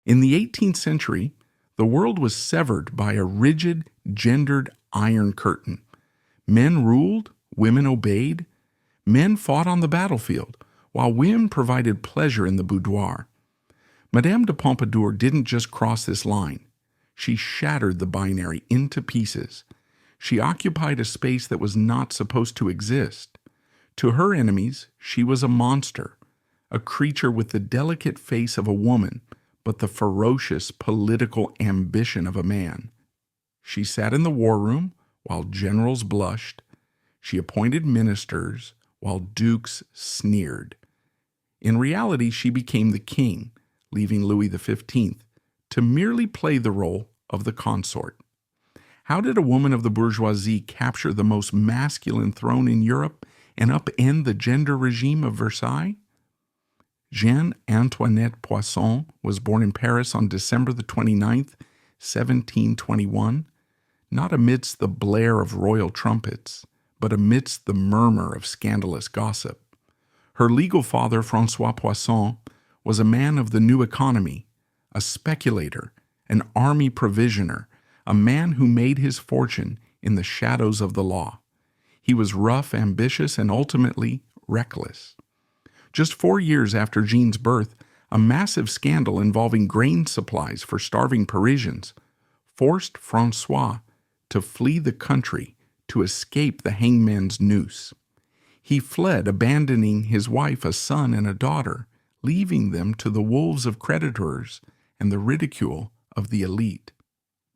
In the 18th century, the world was severed by a rigid, gendered iron curtain. Men ruled, women obeyed. Men fought on the battlefield, while women provided pleasure in the boudoir. Madame de Pompadour didn't just cross this line. She shattered the binary into pieces. She occupied a space that was not supposed to exist. To her enemies, she was a monster, a creature with the delicate face of a woman, but the ferocious political ambition of a man. She sat in the war room while generals blushed. She appointed ministers while dukes sneered. In reality, she became the king, leaving Louis XV to merely play the role of the consort. How did a woman of the bourgeoisie capture the most masculine throne in Europe and upend the gender regime of Versailles? Jeanne Antoinette Poisson was born in Paris on December the 29th, 1721, not amidst the blare of royal trumpets, but amidst the murmur of scandalous gossip. Her legal father, François Poisson, was a man of the new economy, a speculator, an army provisioner, a man who made his fortune in the shadows of the law. He was rough, ambitious, and ultimately reckless. Just 4 years after Jeanne's birth, a massive scandal involving grain supplies for starving Parisians forced François to flee the country to escape the hangman's noose. He fled, abandoning his wife, a son, and a daughter, leaving them to the wolves of creditors and the ridicule of the elite.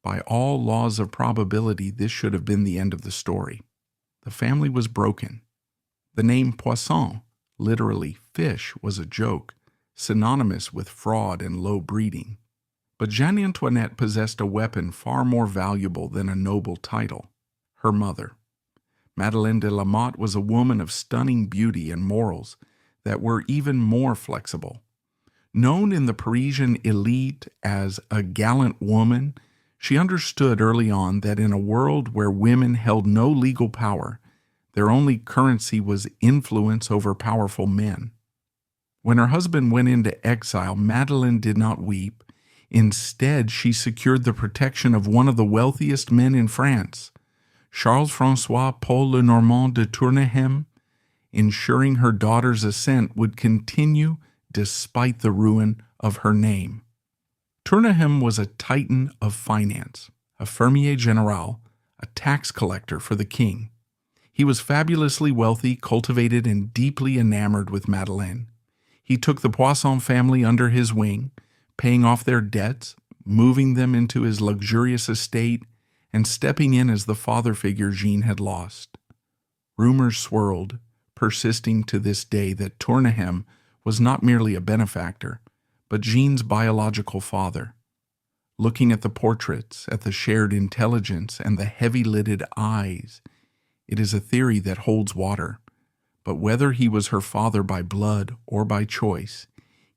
By all laws of probability, this should have been the end of the story. The family was broken. The name Poisson, literally fish, was a joke, synonymous with fraud and low breeding. But Jeanne Antoinette possessed a weapon far more valuable than a noble title: her mother. Madeleine de la Motte was a woman of stunning beauty and morals that were even more flexible. Known in the Parisian elite as a gallant woman, she understood early on that in a world where women held no legal power, their only currency was influence over powerful men. When her husband went into exile, Madeleine did not weep. Instead, she secured the protection of one of the wealthiest men in France, Charles-François Paul Lenormand de Tourneham, ensuring her daughter's ascent would continue despite the ruin of her name. Tourneham was a titan of finance, a fermier général, a tax collector for the king. He was fabulously wealthy, cultivated, and deeply enamored with Madeleine. He took the Poisson family under his wing, paying off their debts, moving them into his luxurious estate, and stepping in as the father figure Jeanne had lost. Rumors swirled, persisting to this day, that Tourneham was not merely a benefactor, but Jeanne's biological father. Looking at the portraits, at the shared intelligence, and the heavy-lidded eyes, it is a theory that holds water. But whether he was her father by blood or by choice,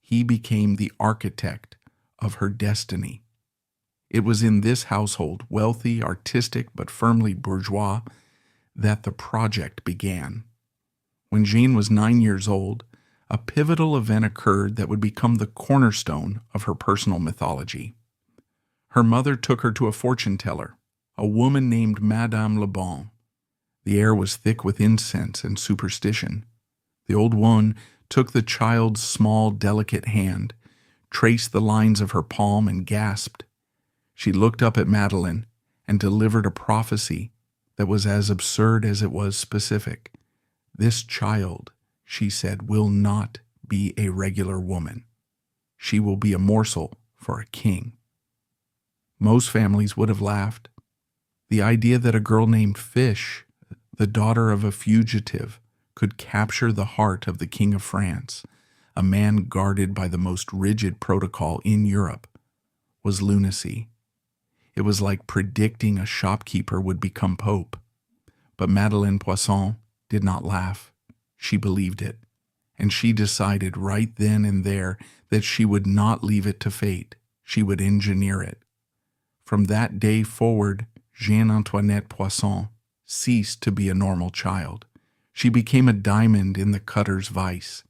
he became the architect of her destiny. It was in this household, wealthy, artistic, but firmly bourgeois, that the project began. When Jeanne was 9 years old, a pivotal event occurred that would become the cornerstone of her personal mythology. Her mother took her to a fortune teller, a woman named Madame Le Bon. The air was thick with incense and superstition. The old woman took the child's small, delicate hand, traced the lines of her palm, and gasped. She looked up at Madeleine and delivered a prophecy that was as absurd as it was specific. "This child," she said, "will not be a regular woman. She will be a morsel for a king." Most families would have laughed. The idea that a girl named Fish, the daughter of a fugitive, could capture the heart of the King of France, a man guarded by the most rigid protocol in Europe, was lunacy. It was like predicting a shopkeeper would become pope. But Madeleine Poisson did not laugh. She believed it, and she decided right then and there that she would not leave it to fate. She would engineer it. From that day forward, Jeanne Antoinette Poisson ceased to be a normal child. She became a diamond in the cutter's vice.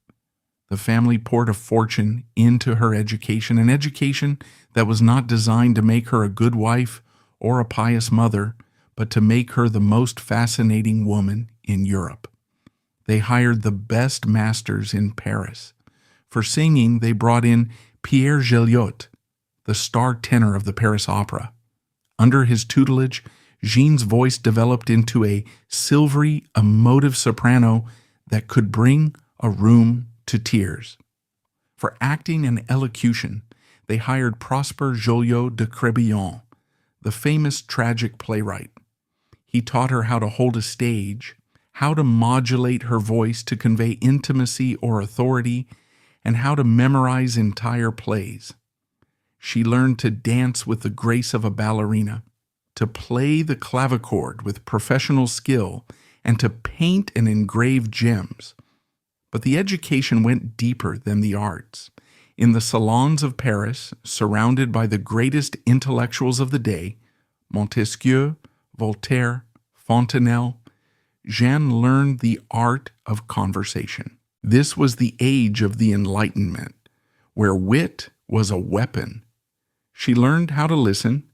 The family poured a fortune into her education, an education that was not designed to make her a good wife or a pious mother, but to make her the most fascinating woman in Europe. They hired the best masters in Paris. For singing, they brought in Pierre Gilliot, the star tenor of the Paris Opera. Under his tutelage, Jean's voice developed into a silvery, emotive soprano that could bring a room to tears. For acting and elocution, they hired Prosper Joliot de Crébillon, the famous tragic playwright. He taught her how to hold a stage, how to modulate her voice to convey intimacy or authority, and how to memorize entire plays. She learned to dance with the grace of a ballerina, to play the clavichord with professional skill, and to paint and engrave gems. But the education went deeper than the arts. In the salons of Paris, surrounded by the greatest intellectuals of the day, Montesquieu, Voltaire, Fontenelle, Jeanne learned the art of conversation. This was the age of the Enlightenment, where wit was a weapon. She learned how to listen,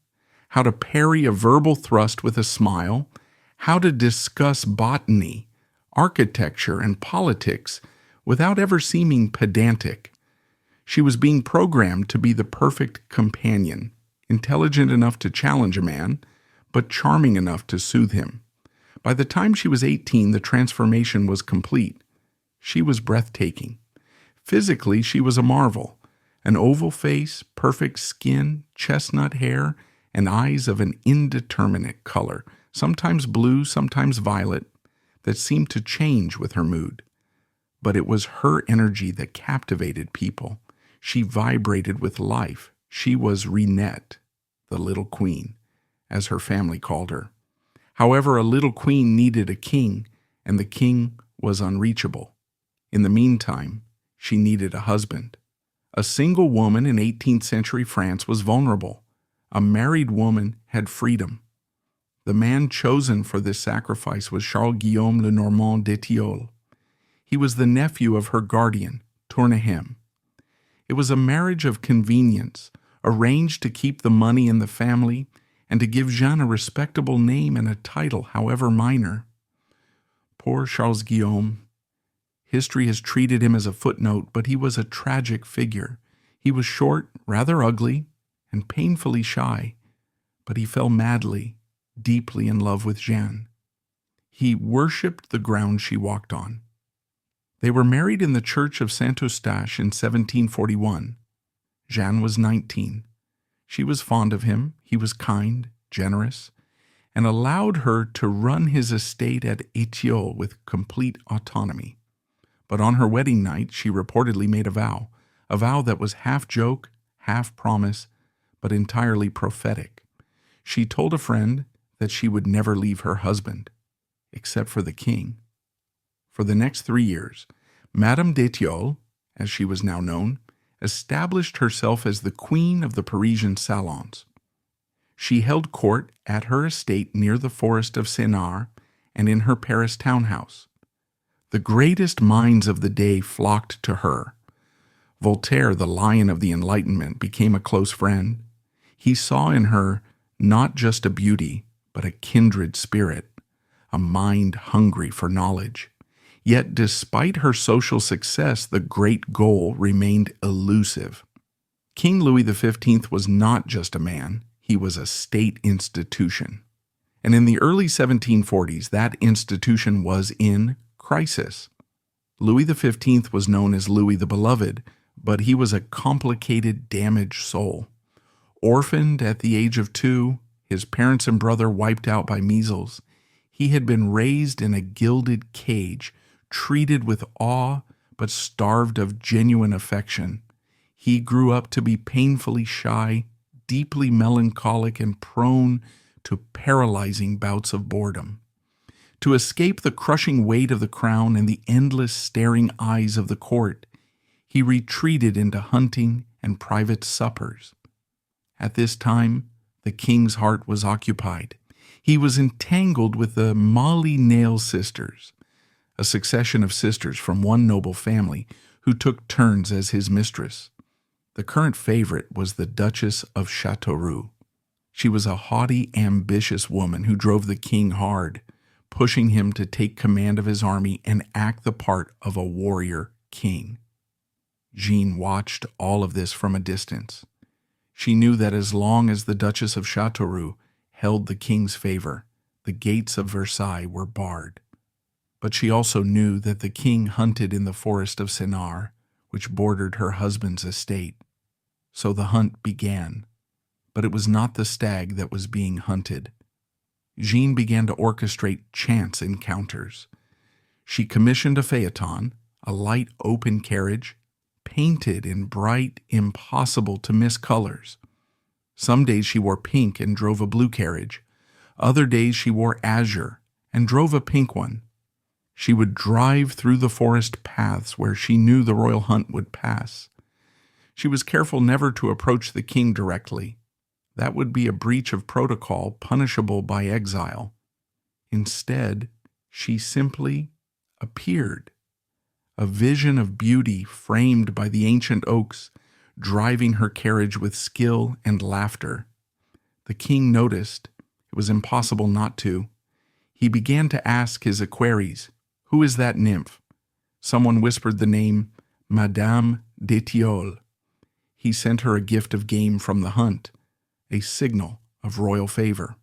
how to parry a verbal thrust with a smile, how to discuss botany, architecture, and politics without ever seeming pedantic. She was being programmed to be the perfect companion, intelligent enough to challenge a man, but charming enough to soothe him. By the time she was 18, the transformation was complete. She was breathtaking. Physically, she was a marvel. An oval face, perfect skin, chestnut hair, and eyes of an indeterminate color, sometimes blue, sometimes violet, that seemed to change with her mood. But it was her energy that captivated people. She vibrated with life. She was Renette, the little queen, as her family called her. However, a little queen needed a king, and the king was unreachable. In the meantime, she needed a husband. A single woman in 18th century France was vulnerable. A married woman had freedom. The man chosen for this sacrifice was Charles Guillaume Lenormand d'Étiolles. He was the nephew of her guardian, Tournehem. It was a marriage of convenience, arranged to keep the money in the family and to give Jeanne a respectable name and a title, however minor. Poor Charles Guillaume. History has treated him as a footnote, but he was a tragic figure. He was short, rather ugly, and painfully shy, but he fell madly, deeply in love with Jeanne. He worshipped the ground she walked on. They were married in the church of Saint-Eustache in 1741. Jeanne was 19. She was fond of him. He was kind, generous, and allowed her to run his estate at Étiolles with complete autonomy. But on her wedding night, she reportedly made a vow that was half joke, half promise, but entirely prophetic. She told a friend that she would never leave her husband, except for the king. For the next 3 years, Madame d'Étiolles, as she was now known, established herself as the queen of the Parisian salons. She held court at her estate near the forest of Sénart and in her Paris townhouse. The greatest minds of the day flocked to her. Voltaire, the lion of the Enlightenment, became a close friend. He saw in her not just a beauty, but a kindred spirit, a mind hungry for knowledge. Yet despite her social success, the great goal remained elusive. King Louis XV was not just a man, he was a state institution. And in the early 1740s, that institution was in crisis. Louis XV was known as Louis the Beloved, but he was a complicated, damaged soul. Orphaned at the age of 2, his parents and brother wiped out by measles, he had been raised in a gilded cage, treated with awe, but starved of genuine affection. He grew up to be painfully shy, deeply melancholic, and prone to paralyzing bouts of boredom. To escape the crushing weight of the crown and the endless staring eyes of the court, he retreated into hunting and private suppers. At this time, the king's heart was occupied. He was entangled with the Molyneux sisters, a succession of sisters from one noble family who took turns as his mistress. The current favorite was the Duchess of Châteauroux. She was a haughty, ambitious woman who drove the king hard, pushing him to take command of his army and act the part of a warrior king. Jeanne watched all of this from a distance. She knew that as long as the Duchess of Châteauroux held the king's favor, the gates of Versailles were barred. But she also knew that the king hunted in the forest of Sénart, which bordered her husband's estate. So the hunt began. But it was not the stag that was being hunted. Jeanne began to orchestrate chance encounters. She commissioned a phaeton, a light open carriage, painted in bright, impossible-to-miss colors. Some days she wore pink and drove a blue carriage. Other days she wore azure and drove a pink one. She would drive through the forest paths where she knew the royal hunt would pass. She was careful never to approach the king directly. That would be a breach of protocol punishable by exile. Instead, she simply appeared, a vision of beauty framed by the ancient oaks, driving her carriage with skill and laughter. The king noticed. It was impossible not to. He began to ask his equerries, "Who is that nymph?" Someone whispered the name Madame d'Étiole. He sent her a gift of game from the hunt, a signal of royal favor.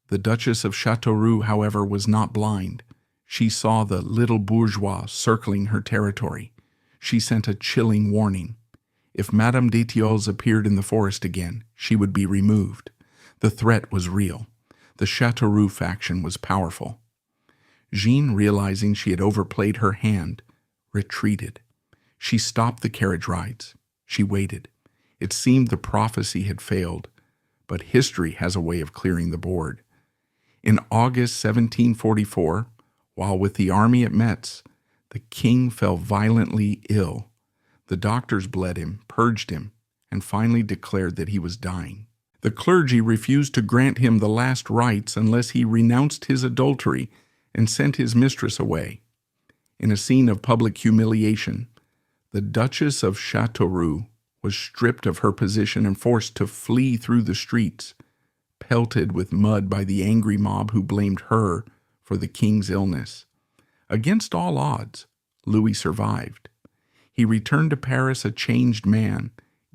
The Duchess of Châteauroux, however, was not blind. She saw the little bourgeois circling her territory. She sent a chilling warning. If Madame d'Étioles appeared in the forest again, she would be removed. The threat was real. The Châteauroux faction was powerful. Jeanne, realizing she had overplayed her hand, retreated. She stopped the carriage rides. She waited. It seemed the prophecy had failed, but history has a way of clearing the board. In August 1744, while with the army at Metz, the king fell violently ill. The doctors bled him, purged him, and finally declared that he was dying. The clergy refused to grant him the last rites unless he renounced his adultery and sent his mistress away. In a scene of public humiliation, the Duchess of Châteauroux was stripped of her position and forced to flee through the streets, pelted with mud by the angry mob who blamed her for the king's illness. Against all odds, Louis survived. He returned to Paris a changed man,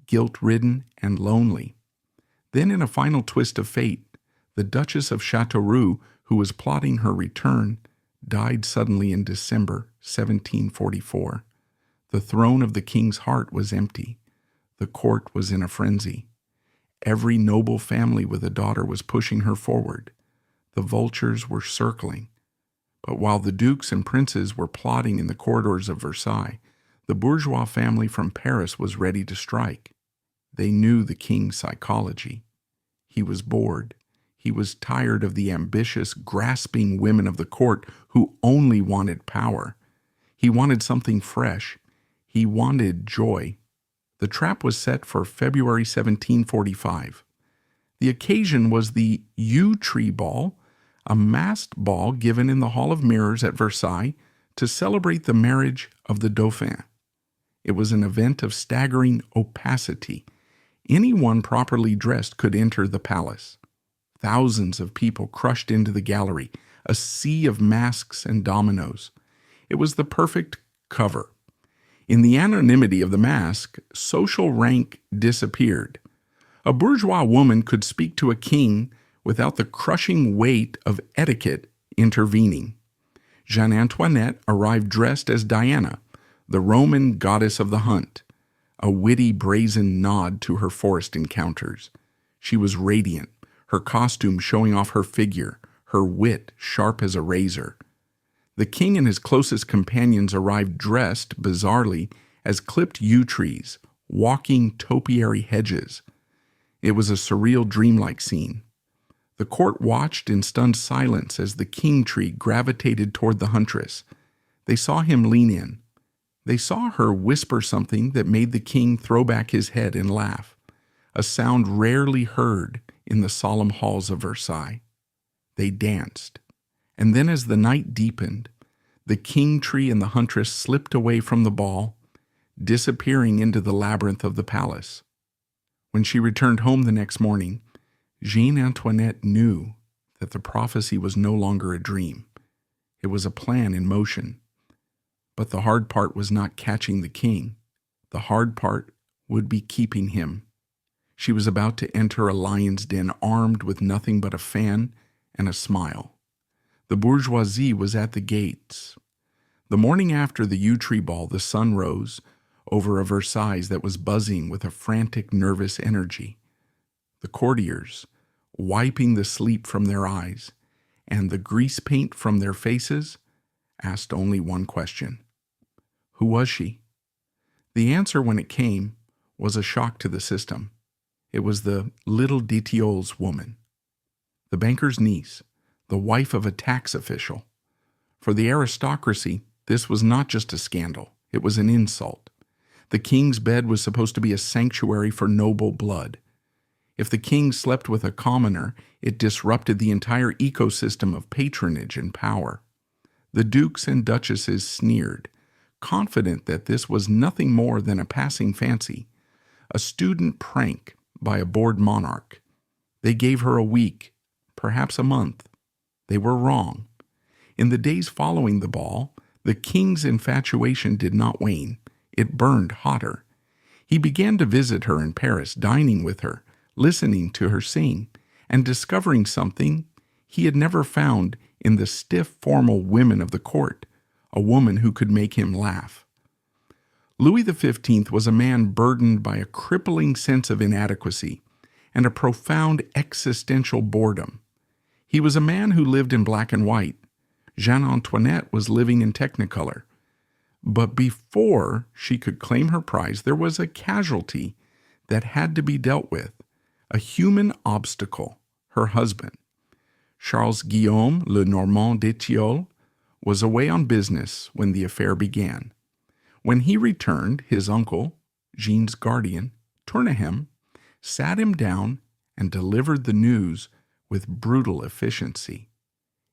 guilt-ridden and lonely. Then, in a final twist of fate, the Duchess of Châteauroux, who was plotting her return, died suddenly in December 1744. The throne of the king's heart was empty. The court was in a frenzy. Every noble family with a daughter was pushing her forward. The vultures were circling. But while the dukes and princes were plotting in the corridors of Versailles, the bourgeois family from Paris was ready to strike. They knew the king's psychology. He was bored. He was tired of the ambitious, grasping women of the court who only wanted power. He wanted something fresh. He wanted joy. The trap was set for February 1745. The occasion was the Yew Tree Ball, a masked ball given in the Hall of Mirrors at Versailles to celebrate the marriage of the Dauphin. It was an event of staggering opacity. Anyone properly dressed could enter the palace. Thousands of people crushed into the gallery, a sea of masks and dominoes. It was the perfect cover. In the anonymity of the mask, social rank disappeared. A bourgeois woman could speak to a king without the crushing weight of etiquette intervening. Jeanne Antoinette arrived dressed as Diana, the Roman goddess of the hunt, a witty, brazen nod to her forest encounters. She was radiant, her costume showing off her figure, her wit sharp as a razor. The king and his closest companions arrived dressed, bizarrely, as clipped yew trees, walking topiary hedges. It was a surreal, dreamlike scene. The court watched in stunned silence as the king tree gravitated toward the huntress. They saw him lean in. They saw her whisper something that made the king throw back his head and laugh, a sound rarely heard in the solemn halls of Versailles. They danced. And then as the night deepened, the king tree and the huntress slipped away from the ball disappearing into the labyrinth of the palace. When she returned home the next morning, Jean Antoinette knew that the prophecy was no longer a dream. It was a plan in motion. But the hard part was not catching the king. The hard part would be keeping him. She was about to enter a lion's den armed with nothing but a fan and a smile. The bourgeoisie was at the gates. The morning after the yew tree ball, the sun rose over a Versailles that was buzzing with a frantic, nervous energy. The courtiers, wiping the sleep from their eyes and the grease paint from their faces, asked only one question. Who was she? The answer, when it came, was a shock to the system. It was the little d'Etiole's woman, the banker's niece, the wife of a tax official. For the aristocracy, this was not just a scandal, it was an insult. The king's bed was supposed to be a sanctuary for noble blood. If the king slept with a commoner, it disrupted the entire ecosystem of patronage and power. The dukes and duchesses sneered, confident that this was nothing more than a passing fancy, a student prank by a bored monarch. They gave her a week, perhaps a month. They were wrong. In the days following the ball, the king's infatuation did not wane. It burned hotter. He began to visit her in Paris, dining with her, listening to her sing, and discovering something he had never found in the stiff, formal women of the court, a woman who could make him laugh. Louis XV was a man burdened by a crippling sense of inadequacy and a profound existential boredom. He was a man who lived in black and white. Jeanne Antoinette was living in Technicolor. But before she could claim her prize, there was a casualty that had to be dealt with, a human obstacle, her husband. Charles Guillaume Le Normand d'Étiole was away on business when the affair began. When he returned, his uncle, Jean's guardian, Tournehem, sat him down and delivered the news with brutal efficiency.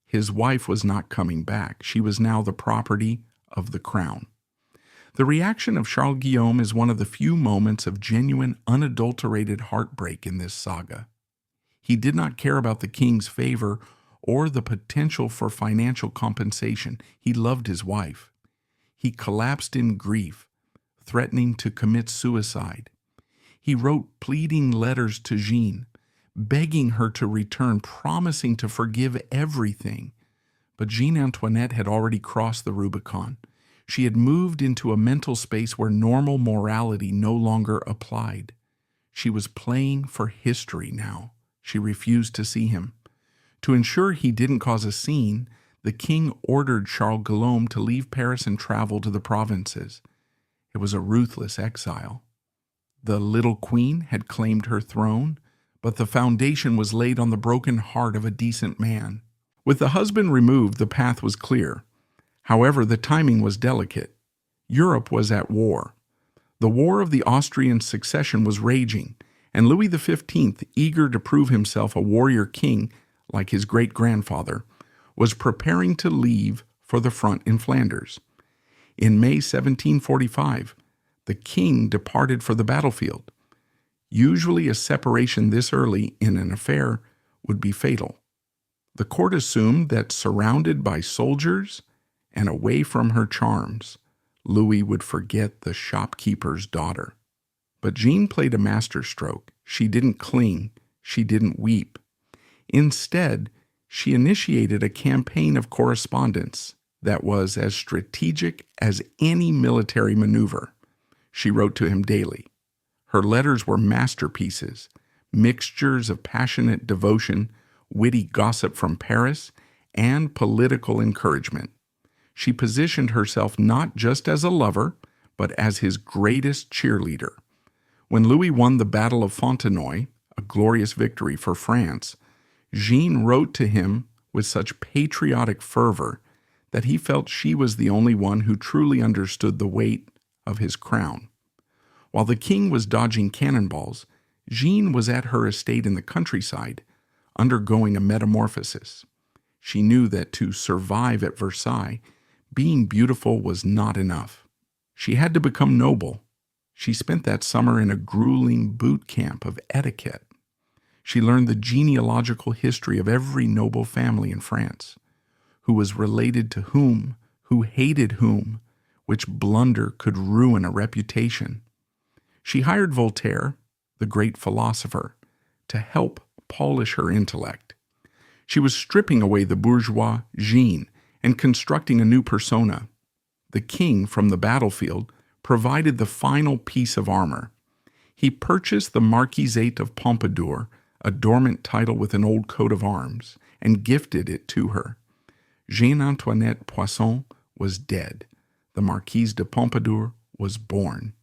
His wife was not coming back. She was now the property of the crown. The reaction of Charles Guillaume is one of the few moments of genuine, unadulterated heartbreak in this saga. He did not care about the king's favor or the potential for financial compensation. He loved his wife. He collapsed in grief, threatening to commit suicide. He wrote pleading letters to Jeanne, begging her to return, promising to forgive everything. But Jeanne Antoinette had already crossed the Rubicon. She had moved into a mental space where normal morality no longer applied. She was playing for history now. She refused to see him. To ensure he didn't cause a scene, the king ordered Charles Guillaume to leave Paris and travel to the provinces. It was a ruthless exile. The little queen had claimed her throne, but the foundation was laid on the broken heart of a decent man. With the husband removed, the path was clear. However, the timing was delicate. Europe was at war. The War of the Austrian Succession was raging, and Louis XV, eager to prove himself a warrior king like his great-grandfather, was preparing to leave for the front in Flanders. In May 1745, the king departed for the battlefield. Usually a separation this early in an affair would be fatal. The court assumed that surrounded by soldiers and away from her charms, Louis would forget the shopkeeper's daughter. But Jeanne played a masterstroke. She didn't cling. She didn't weep. Instead, she initiated a campaign of correspondence that was as strategic as any military maneuver. She wrote to him daily. Her letters were masterpieces, mixtures of passionate devotion, witty gossip from Paris, and political encouragement. She positioned herself not just as a lover, but as his greatest cheerleader. When Louis won the Battle of Fontenoy, a glorious victory for France, Jeanne wrote to him with such patriotic fervor that he felt she was the only one who truly understood the weight of his crown. While the king was dodging cannonballs, Jeanne was at her estate in the countryside, undergoing a metamorphosis. She knew that to survive at Versailles, being beautiful was not enough. She had to become noble. She spent that summer in a grueling boot camp of etiquette. She learned the genealogical history of every noble family in France, who was related to whom, who hated whom, which blunder could ruin a reputation. She hired Voltaire, the great philosopher, to help polish her intellect. She was stripping away the bourgeois gene and constructing a new persona. The king, from the battlefield, provided the final piece of armor. He purchased the Marquisate of Pompadour, a dormant title with an old coat of arms, and gifted it to her. Jeanne Antoinette Poisson was dead. The Marquise de Pompadour was born.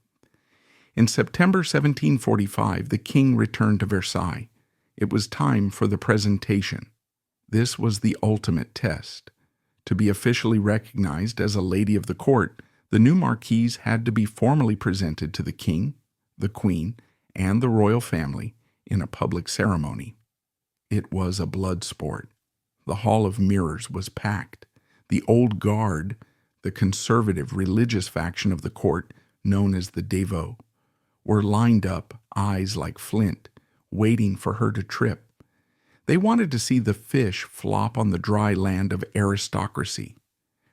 In September 1745, the king returned to Versailles. It was time for the presentation. This was the ultimate test. To be officially recognized as a lady of the court, the new marquise had to be formally presented to the king, the queen, and the royal family in a public ceremony. It was a blood sport. The Hall of Mirrors was packed. The old guard, the conservative religious faction of the court, known as the Dévots, were lined up, eyes like flint, waiting for her to trip. They wanted to see the fish flop on the dry land of aristocracy.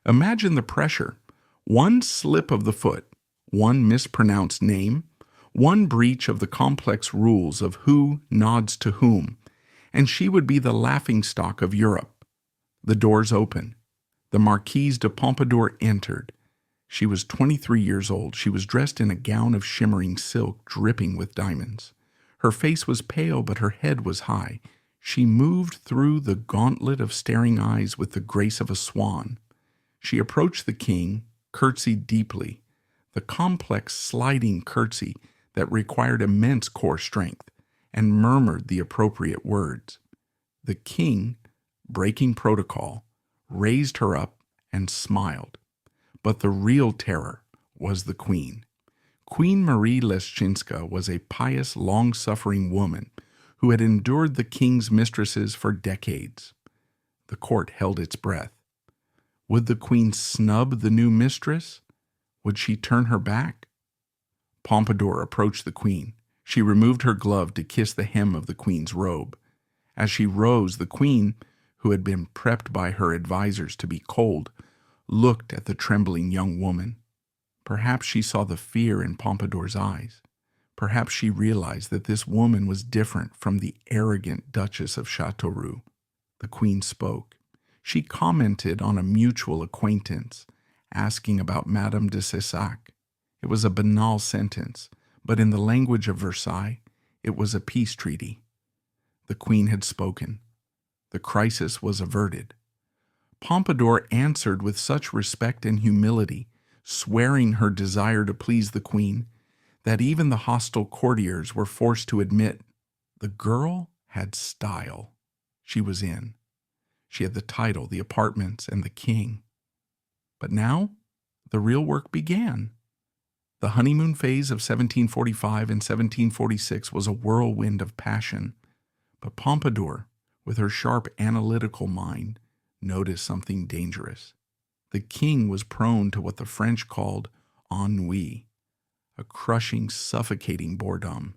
Imagine the pressure. One slip of the foot, one mispronounced name, one breach of the complex rules of who nods to whom, and she would be the laughingstock of Europe. The doors opened. The Marquise de Pompadour entered. She was 23 years old. She was dressed in a gown of shimmering silk dripping with diamonds. Her face was pale, but her head was high. She moved through the gauntlet of staring eyes with the grace of a swan. She approached the king, curtsied deeply, the complex sliding curtsy that required immense core strength, and murmured the appropriate words. The king, breaking protocol, raised her up and smiled. But the real terror was the queen. Queen Marie Leschinska was a pious, long-suffering woman who had endured the king's mistresses for decades. The court held its breath. Would the queen snub the new mistress? Would she turn her back? Pompadour approached the queen. She removed her glove to kiss the hem of the queen's robe. As she rose, the queen, who had been prepped by her advisers to be cold, looked at the trembling young woman. Perhaps she saw the fear in Pompadour's eyes. Perhaps she realized that this woman was different from the arrogant Duchess of Châteauroux. The queen spoke. She commented on a mutual acquaintance, asking about Madame de Cessac. It was a banal sentence, but in the language of Versailles, it was a peace treaty. The queen had spoken. The crisis was averted. Pompadour answered with such respect and humility, swearing her desire to please the queen, that even the hostile courtiers were forced to admit the girl had style. She was in. She had the title, the apartments, and the king. But now the real work began. The honeymoon phase of 1745 and 1746 was a whirlwind of passion. But Pompadour, with her sharp analytical mind, noticed something dangerous. The king was prone to what the French called ennui, a crushing, suffocating boredom.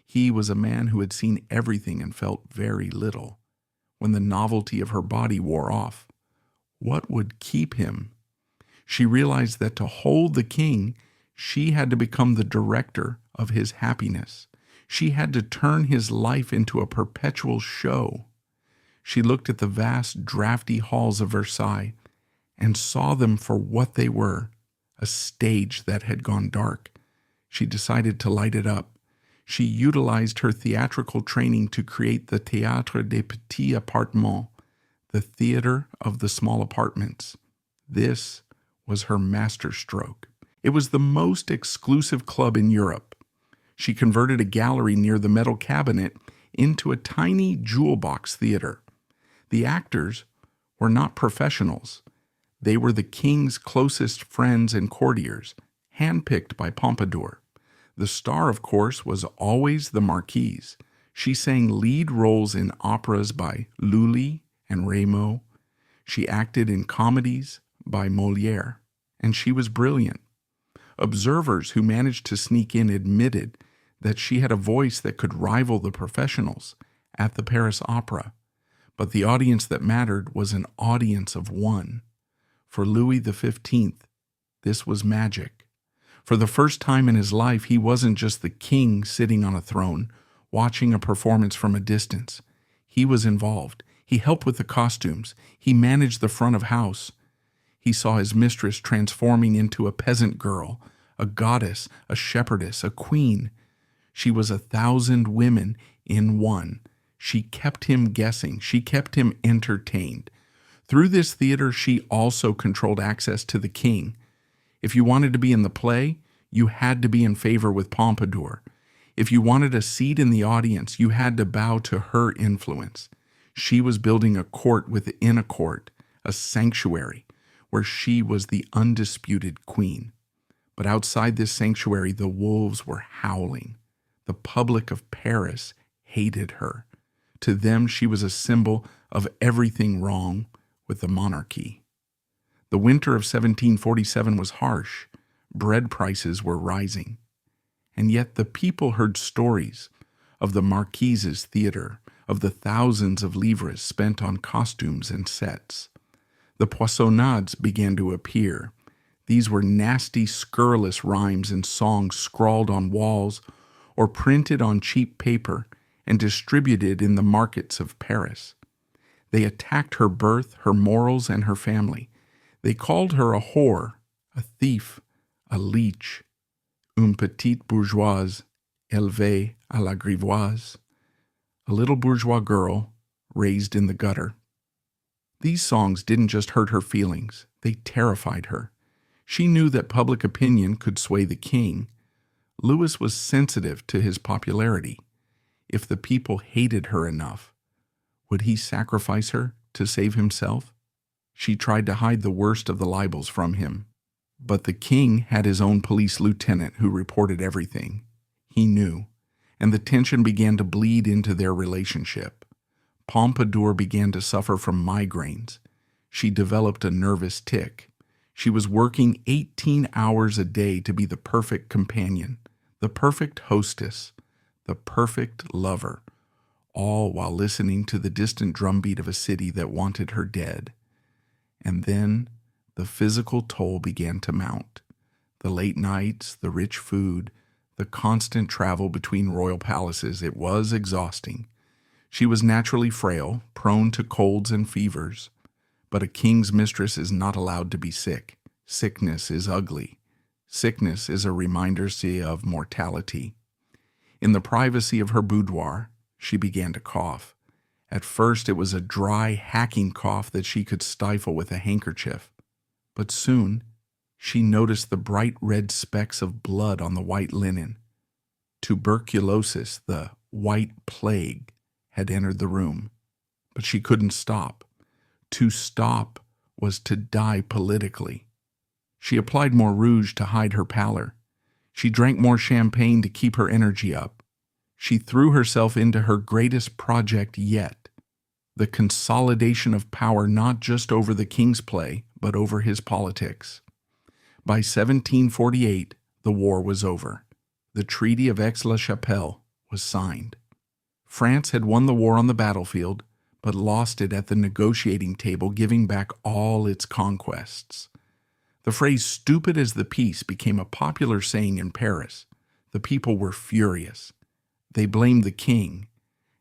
He was a man who had seen everything and felt very little. When the novelty of her body wore off, what would keep him? She realized that to hold the king, she had to become the director of his happiness. She had to turn his life into a perpetual show. She looked at the vast, drafty halls of Versailles and saw them for what they were, a stage that had gone dark. She decided to light it up. She utilized her theatrical training to create the Théâtre des Petits Appartements, the theater of the small apartments. This was her masterstroke. It was the most exclusive club in Europe. She converted a gallery near the metal cabinet into a tiny jewel box theater. The actors were not professionals. They were the king's closest friends and courtiers, handpicked by Pompadour. The star, of course, was always the marquise. She sang lead roles in operas by Lully and Rameau. She acted in comedies by Molière, and she was brilliant. Observers who managed to sneak in admitted that she had a voice that could rival the professionals at the Paris Opera. But the audience that mattered was an audience of one. For Louis XV, this was magic. For the first time in his life, he wasn't just the king sitting on a throne, watching a performance from a distance. He was involved. He helped with the costumes. He managed the front of house. He saw his mistress transforming into a peasant girl, a goddess, a shepherdess, a queen. She was 1,000 women in one. She kept him guessing. She kept him entertained. Through this theater, she also controlled access to the king. If you wanted to be in the play, you had to be in favor with Pompadour. If you wanted a seat in the audience, you had to bow to her influence. She was building a court within a court, a sanctuary, where she was the undisputed queen. But outside this sanctuary, the wolves were howling. The public of Paris hated her. To them, she was a symbol of everything wrong with the monarchy. The winter of 1747 was harsh. Bread prices were rising. And yet the people heard stories of the Marquise's theater, of the thousands of livres spent on costumes and sets. The poissonnades began to appear. These were nasty, scurrilous rhymes and songs scrawled on walls or printed on cheap paper and distributed in the markets of Paris. They attacked her birth, her morals, and her family. They called her a whore, a thief, a leech, une petite bourgeoise élevée à la grivoise, a little bourgeois girl raised in the gutter. These songs didn't just hurt her feelings, they terrified her. She knew that public opinion could sway the king. Louis was sensitive to his popularity. If the people hated her enough, would he sacrifice her to save himself? She tried to hide the worst of the libels from him. But the king had his own police lieutenant who reported everything. He knew, and the tension began to bleed into their relationship. Pompadour began to suffer from migraines. She developed a nervous tic. She was working 18 hours a day to be the perfect companion, the perfect hostess, the perfect lover, all while listening to the distant drumbeat of a city that wanted her dead. And then the physical toll began to mount. The late nights, the rich food, the constant travel between royal palaces, it was exhausting. She was naturally frail, prone to colds and fevers. But a king's mistress is not allowed to be sick. Sickness is ugly. Sickness is a reminder of mortality. In the privacy of her boudoir, she began to cough. At first, it was a dry, hacking cough that she could stifle with a handkerchief. But soon, she noticed the bright red specks of blood on the white linen. Tuberculosis, the white plague, had entered the room. But she couldn't stop. To stop was to die politically. She applied more rouge to hide her pallor. She drank more champagne to keep her energy up. She threw herself into her greatest project yet, the consolidation of power not just over the king's play, but over his politics. By 1748, the war was over. The Treaty of Aix-la-Chapelle was signed. France had won the war on the battlefield, but lost it at the negotiating table, giving back all its conquests. The phrase "stupid as the peace" became a popular saying in Paris. The people were furious. They blamed the king,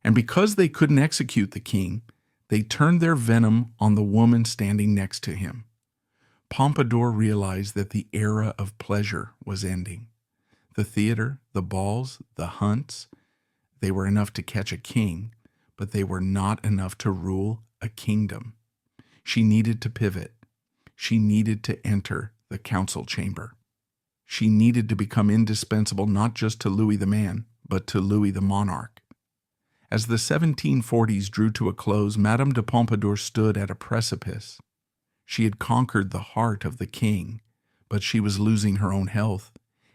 and because they couldn't execute the king, they turned their venom on the woman standing next to him. Pompadour realized that the era of pleasure was ending. The theater, the balls, the hunts, they were enough to catch a king, but they were not enough to rule a kingdom. She needed to pivot. She needed to enter the council chamber. She needed to become indispensable not just to Louis the man, but to Louis the monarch. As the 1740s drew to a close, Madame de Pompadour stood at a precipice. She had conquered the heart of the king, but she was losing her own health,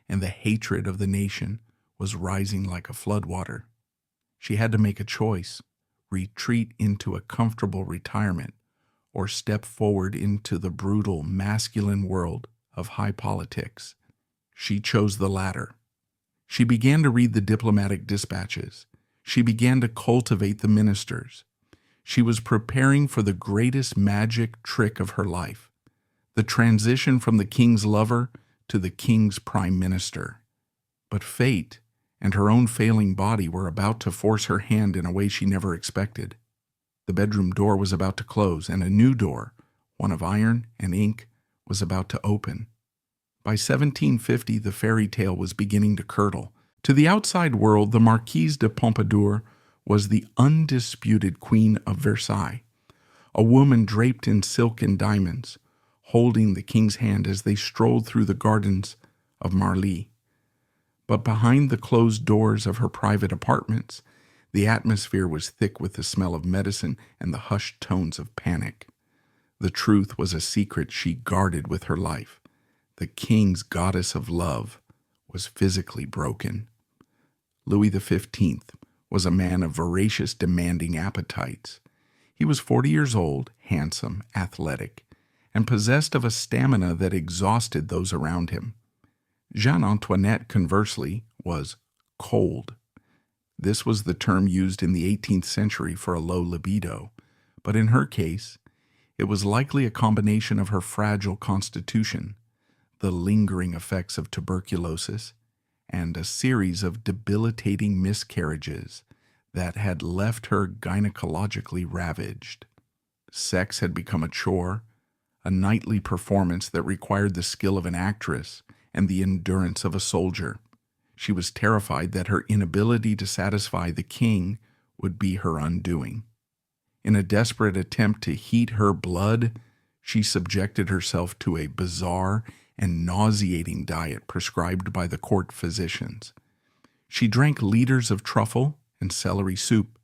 and the hatred of the nation was rising like a floodwater. She had to make a choice: retreat into a comfortable retirement, or step forward into the brutal, masculine world of high politics. She chose the latter. She began to read the diplomatic dispatches. She began to cultivate the ministers. She was preparing for the greatest magic trick of her life, the transition from the king's lover to the king's prime minister. But fate and her own failing body were about to force her hand in a way she never expected. The bedroom door was about to close, and a new door, one of iron and ink, was about to open. By 1750, the fairy tale was beginning to curdle. To the outside world, the Marquise de Pompadour was the undisputed Queen of Versailles, a woman draped in silk and diamonds, holding the king's hand as they strolled through the gardens of Marly. But behind the closed doors of her private apartments, the atmosphere was thick with the smell of medicine and the hushed tones of panic. The truth was a secret she guarded with her life. The king's goddess of love was physically broken. Louis XV was a man of voracious, demanding appetites. He was 40 years old, handsome, athletic, and possessed of a stamina that exhausted those around him. Jeanne Antoinette, conversely, was cold. This was the term used in the 18th century for a low libido, but in her case, it was likely a combination of her fragile constitution, the lingering effects of tuberculosis, and a series of debilitating miscarriages that had left her gynecologically ravaged. Sex had become a chore, a nightly performance that required the skill of an actress and the endurance of a soldier. She was terrified that her inability to satisfy the king would be her undoing. In a desperate attempt to heat her blood, she subjected herself to a bizarre and nauseating diet prescribed by the court physicians. She drank liters of truffle and celery soup.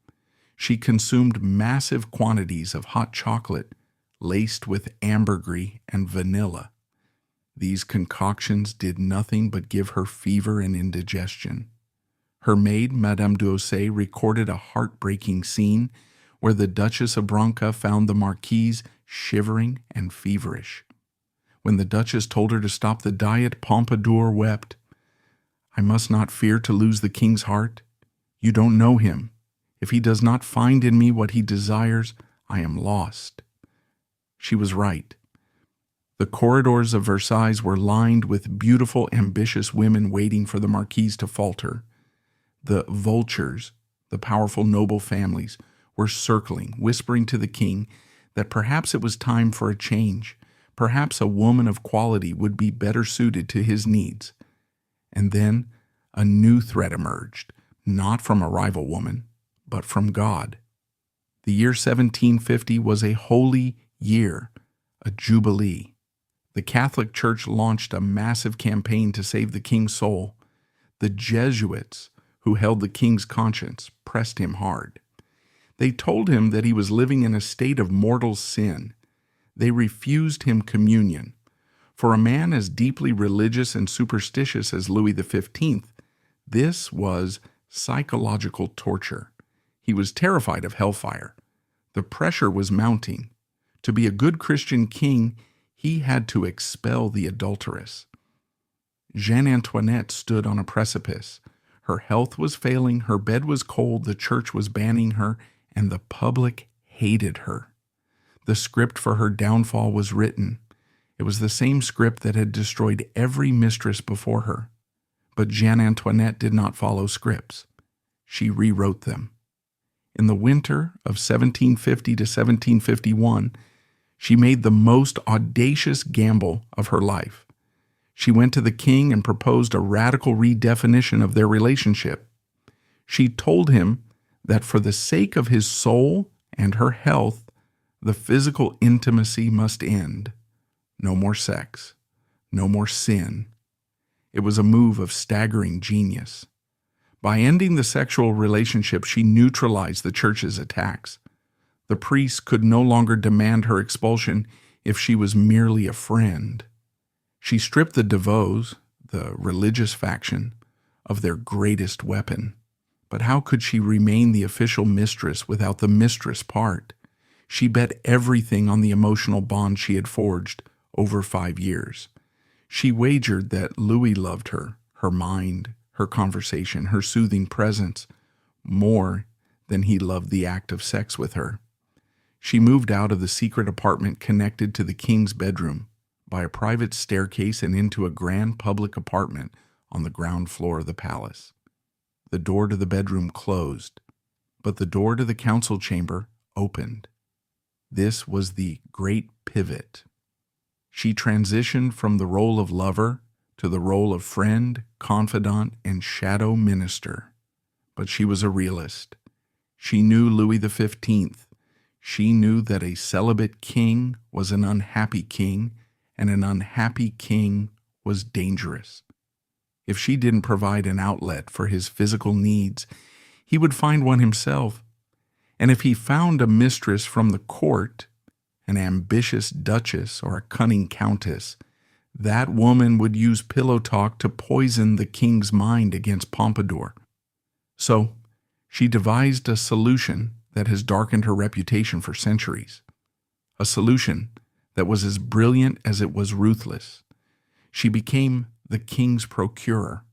She consumed massive quantities of hot chocolate laced with ambergris and vanilla. These concoctions did nothing but give her fever and indigestion. Her maid, Madame d'Ossé, recorded a heartbreaking scene where the Duchess of Branca found the Marquise shivering and feverish. When the Duchess told her to stop the diet, Pompadour wept. "I must not fear to lose the king's heart. You don't know him. If he does not find in me what he desires, I am lost." She was right. The corridors of Versailles were lined with beautiful, ambitious women waiting for the Marquise to falter. The vultures, the powerful noble families, were circling, whispering to the king that perhaps it was time for a change. Perhaps a woman of quality would be better suited to his needs. And then a new threat emerged, not from a rival woman, but from God. The year 1750 was a holy year, a jubilee. The Catholic Church launched a massive campaign to save the king's soul. The Jesuits, who held the king's conscience, pressed him hard. They told him that he was living in a state of mortal sin. They refused him communion. For a man as deeply religious and superstitious as Louis XV, this was psychological torture. He was terrified of hellfire. The pressure was mounting. To be a good Christian king, he had to expel the adulteress. Jeanne Antoinette stood on a precipice. Her health was failing, her bed was cold, the church was banning her, and the public hated her. The script for her downfall was written. It was the same script that had destroyed every mistress before her. But Jeanne Antoinette did not follow scripts. She rewrote them. In the winter of 1750 to 1751, she made the most audacious gamble of her life. She went to the king and proposed a radical redefinition of their relationship. She told him that for the sake of his soul and her health, the physical intimacy must end. No more sex. No more sin. It was a move of staggering genius. By ending the sexual relationship, she neutralized the church's attacks. The priests could no longer demand her expulsion if she was merely a friend. She stripped the devots, the religious faction, of their greatest weapon. But how could she remain the official mistress without the mistress part? She bet everything on the emotional bond she had forged over 5 years. She wagered that Louis loved her, her mind, her conversation, her soothing presence, more than he loved the act of sex with her. She moved out of the secret apartment connected to the king's bedroom by a private staircase and into a grand public apartment on the ground floor of the palace. The door to the bedroom closed, but the door to the council chamber opened. This was the great pivot. She transitioned from the role of lover to the role of friend, confidant, and shadow minister. But she was a realist. She knew Louis XV. She knew that a celibate king was an unhappy king, and an unhappy king was dangerous. If she didn't provide an outlet for his physical needs, he would find one himself. And if he found a mistress from the court, an ambitious duchess or a cunning countess, that woman would use pillow talk to poison the king's mind against Pompadour. So, she devised a solution that has darkened her reputation for centuries. A solution that was as brilliant as it was ruthless. She became the king's procurer.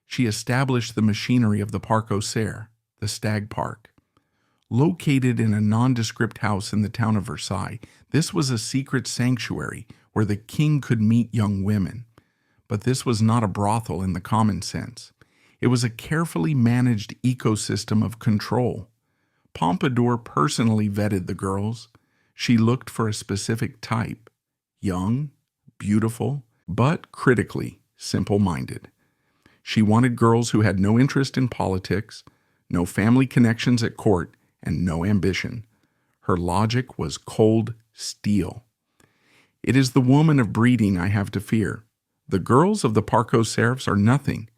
She established the machinery of the Parc aux Cerfs, the stag park. Located in a nondescript house in the town of Versailles, this was a secret sanctuary where the king could meet young women. But this was not a brothel in the common sense. It was a carefully managed ecosystem of control. Pompadour personally vetted the girls. She looked for a specific type: young, beautiful, but critically simple-minded. She wanted girls who had no interest in politics, no family connections at court, and no ambition. Her logic was cold steel. It is the woman of breeding I have to fear. The girls of the Parc aux Cerfs are nothing.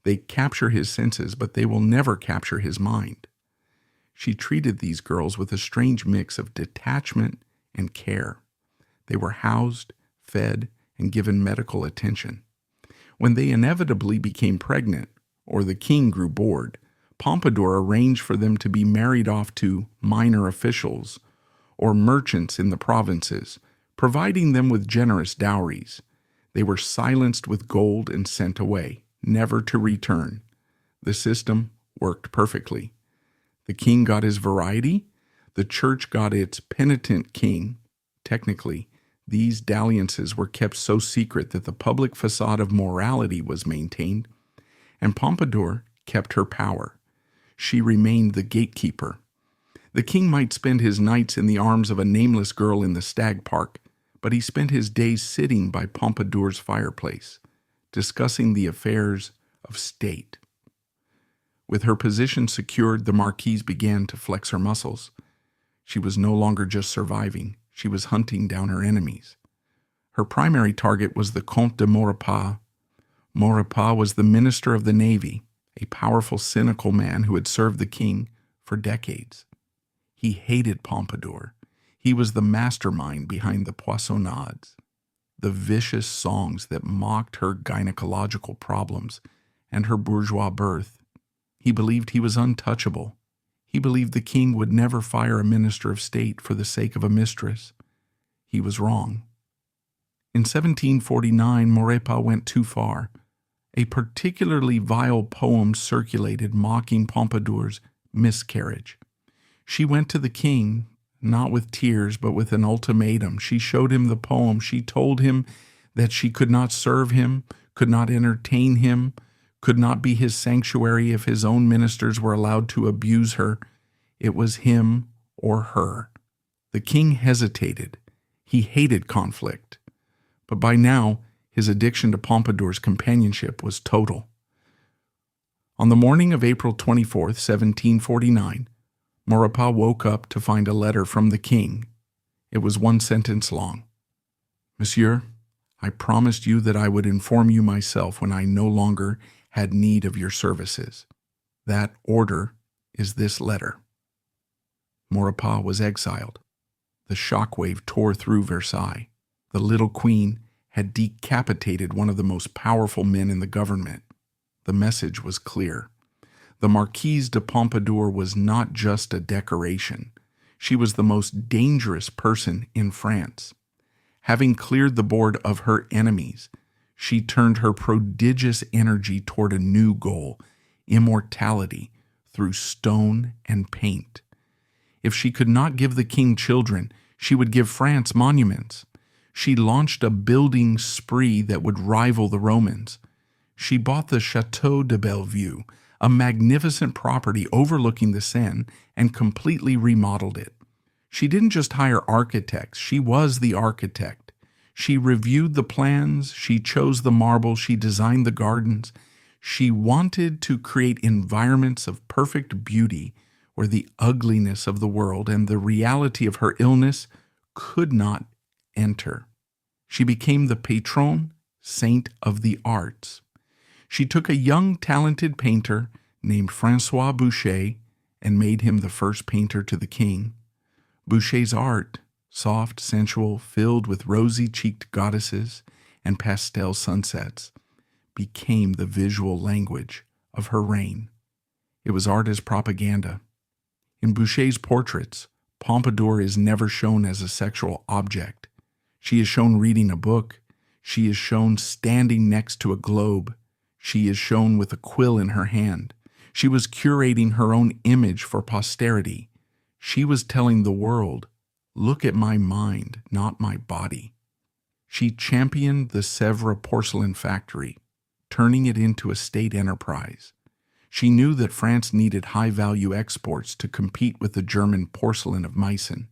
They capture his senses, but they will never capture his mind. She treated these girls with a strange mix of detachment and care. They were housed, fed, and given medical attention. When they inevitably became pregnant, or the king grew bored, Pompadour arranged for them to be married off to minor officials or merchants in the provinces, providing them with generous dowries. They were silenced with gold and sent away, never to return. The system worked perfectly. The king got his variety, the church got its penitent king. Technically, these dalliances were kept so secret that the public facade of morality was maintained, and Pompadour kept her power. She remained the gatekeeper. The king might spend his nights in the arms of a nameless girl in the stag park, but he spent his days sitting by Pompadour's fireplace, discussing the affairs of state. With her position secured, the marquise began to flex her muscles. She was no longer just surviving, she was hunting down her enemies. Her primary target was the Comte de Maurepas. Maurepas was the minister of the navy, a powerful, cynical man who had served the king for decades. He hated Pompadour. He was the mastermind behind the poissonnades, the vicious songs that mocked her gynecological problems and her bourgeois birth. He believed he was untouchable. He believed the king would never fire a minister of state for the sake of a mistress. He was wrong. In 1749, Maurepas went too far. A particularly vile poem circulated mocking Pompadour's miscarriage. She went to the king, not with tears, but with an ultimatum. She showed him the poem. She told him that she could not serve him, could not entertain him, could not be his sanctuary if his own ministers were allowed to abuse her. It was him or her. The king hesitated. He hated conflict. But by now, his addiction to Pompadour's companionship was total. On the morning of April 24, 1749, Maurepas woke up to find a letter from the king. It was one sentence long. "Monsieur, I promised you that I would inform you myself when I no longer had need of your services. That order is this letter." Maurepas was exiled. The shockwave tore through Versailles. The little queen had decapitated one of the most powerful men in the government. The message was clear. The Marquise de Pompadour was not just a decoration. She was the most dangerous person in France. Having cleared the board of her enemies, She turned her prodigious energy toward a new goal, immortality, through stone and paint. If she could not give the king children, she would give France monuments. She launched a building spree that would rival the Romans. She bought the Château de Bellevue, a magnificent property overlooking the Seine, and completely remodeled it. She didn't just hire architects, she was the architect. She reviewed the plans, she chose the marble, she designed the gardens. She wanted to create environments of perfect beauty where the ugliness of the world and the reality of her illness could not enter. She became the patron saint of the arts. She took a young, talented painter named François Boucher and made him the first painter to the king. Boucher's art, soft, sensual, filled with rosy-cheeked goddesses and pastel sunsets, became the visual language of her reign. It was art as propaganda. In Boucher's portraits, Pompadour is never shown as a sexual object. She is shown reading a book. She is shown standing next to a globe. She is shown with a quill in her hand. She was curating her own image for posterity. She was telling the world, look at my mind, not my body. She championed the Sèvres porcelain factory, turning it into a state enterprise. She knew that France needed high-value exports to compete with the German porcelain of Meissen.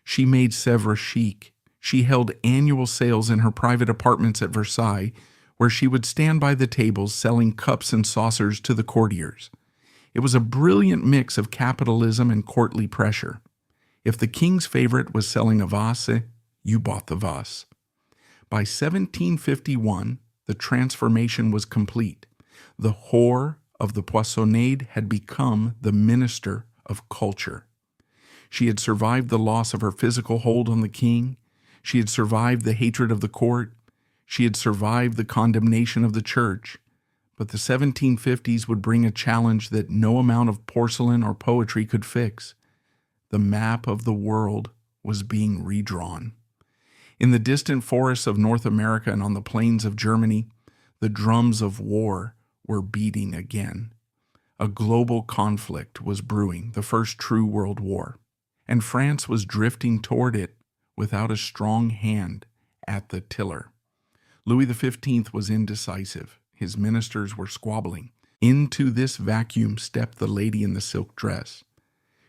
She made Sèvres chic. She held annual sales in her private apartments at Versailles, where she would stand by the tables selling cups and saucers to the courtiers. It was a brilliant mix of capitalism and courtly pressure. If the king's favorite was selling a vase, you bought the vase. By 1751, the transformation was complete. The whore of the Poissonnade had become the minister of culture. She had survived the loss of her physical hold on the king. She had survived the hatred of the court. She had survived the condemnation of the church. But the 1750s would bring a challenge that no amount of porcelain or poetry could fix. The map of the world was being redrawn. In the distant forests of North America and on the plains of Germany, the drums of war were beating again. A global conflict was brewing, the first true world war, and France was drifting toward it without a strong hand at the tiller. Louis XV was indecisive. His ministers were squabbling. Into this vacuum stepped the lady in the silk dress.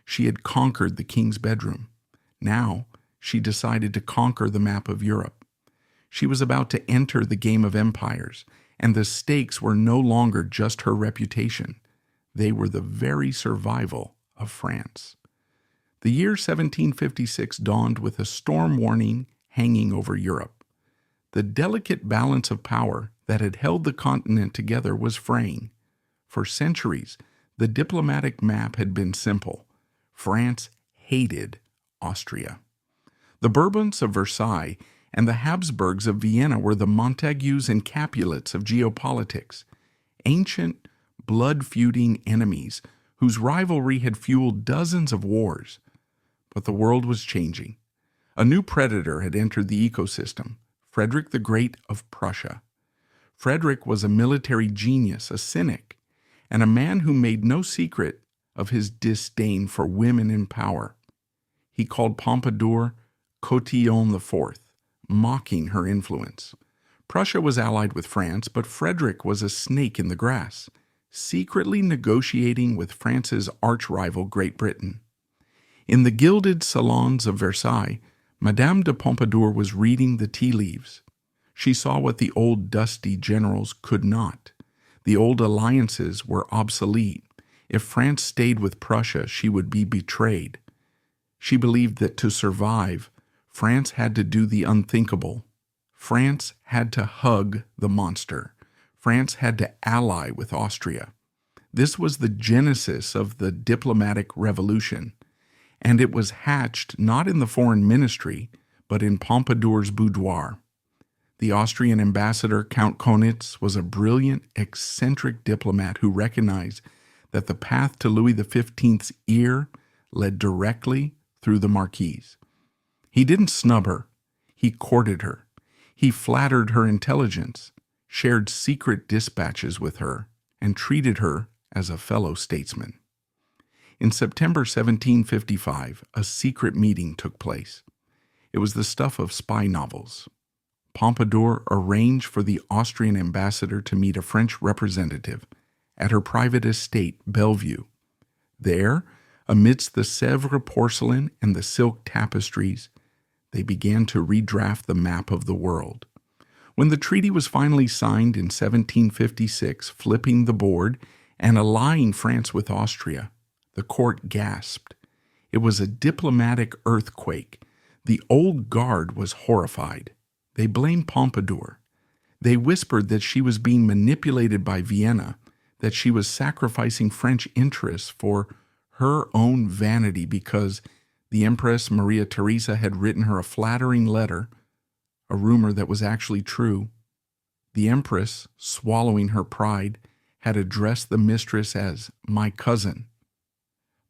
She had conquered the king's bedroom. Now she decided to conquer the map of Europe. She was about to enter the game of empires, and the stakes were no longer just her reputation. They were the very survival of France. The year 1756 dawned with a storm warning hanging over Europe. The delicate balance of power that had held the continent together was fraying. For centuries, the diplomatic map had been simple. France hated Austria. The Bourbons of Versailles and the Habsburgs of Vienna were the Montagues and Capulets of geopolitics, ancient, blood-feuding enemies whose rivalry had fueled dozens of wars. But the world was changing. A new predator had entered the ecosystem, Frederick the Great of Prussia. Frederick was a military genius, a cynic, and a man who made no secret of his disdain for women in power. He called Pompadour Cotillon IV, mocking her influence. Prussia was allied with France, but Frederick was a snake in the grass, secretly negotiating with France's arch-rival Great Britain. In the gilded salons of Versailles, Madame de Pompadour was reading the tea leaves. She saw what the old dusty generals could not. The old alliances were obsolete. If France stayed with Prussia, she would be betrayed. She believed that to survive, France had to do the unthinkable. France had to hug the monster. France had to ally with Austria. This was the genesis of the diplomatic revolution, and it was hatched not in the foreign ministry, but in Pompadour's boudoir. The Austrian ambassador, Count Konitz, was a brilliant, eccentric diplomat who recognized that the path to Louis XV's ear led directly through the marquise. He didn't snub her. He courted her. He flattered her intelligence. shared secret dispatches with her, and treated her as a fellow statesman. In September 1755, a secret meeting took place. It was the stuff of spy novels. Pompadour arranged for the Austrian ambassador to meet a French representative at her private estate, Bellevue. There, amidst the Sèvres porcelain and the silk tapestries, they began to redraft the map of the world. When the treaty was finally signed in 1756, flipping the board and allying France with Austria, the court gasped. It was a diplomatic earthquake. The old guard was horrified. They blamed Pompadour. They whispered that she was being manipulated by Vienna, that she was sacrificing French interests for her own vanity because the Empress Maria Theresa had written her a flattering letter, a rumor that was actually true. The Empress, swallowing her pride, had addressed the mistress as "my cousin."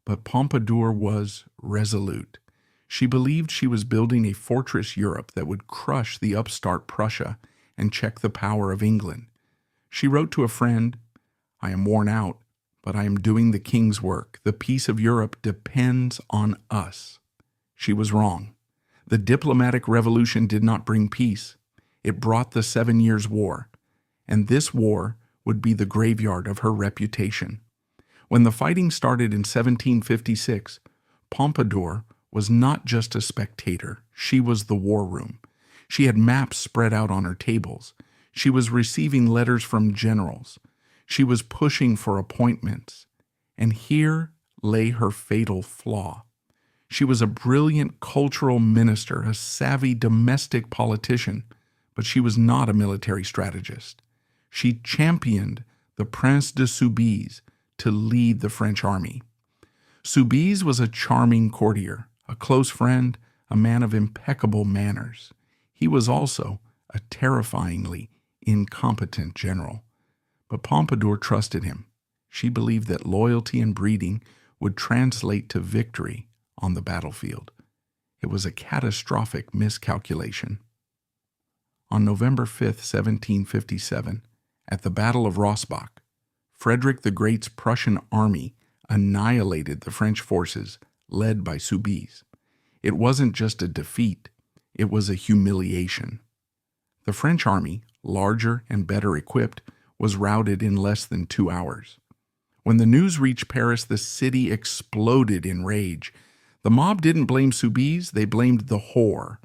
But Pompadour was resolute. She believed she was building a fortress Europe that would crush the upstart Prussia and check the power of England. She wrote to a friend, "I am worn out, but I am doing the king's work. The peace of Europe depends on us." She was wrong. The diplomatic revolution did not bring peace. It brought the 7 Years' War, and this war would be the graveyard of her reputation. When the fighting started in 1756, Pompadour was not just a spectator. She was the war room. She had maps spread out on her tables. She was receiving letters from generals. She was pushing for appointments. And here lay her fatal flaw. She was a brilliant cultural minister, a savvy domestic politician, but she was not a military strategist. She championed the Prince de Soubise to lead the French army. Soubise was a charming courtier, a close friend, a man of impeccable manners. He was also a terrifyingly incompetent general. But Pompadour trusted him. She believed that loyalty and breeding would translate to victory on the battlefield. It was a catastrophic miscalculation. On November 5, 1757, at the Battle of Rossbach, Frederick the Great's Prussian army annihilated the French forces led by Soubise. It wasn't just a defeat, it was a humiliation. The French army, larger and better equipped, was routed in less than 2 hours. When the news reached Paris, the city exploded in rage. The mob didn't blame Soubise, they blamed the whore.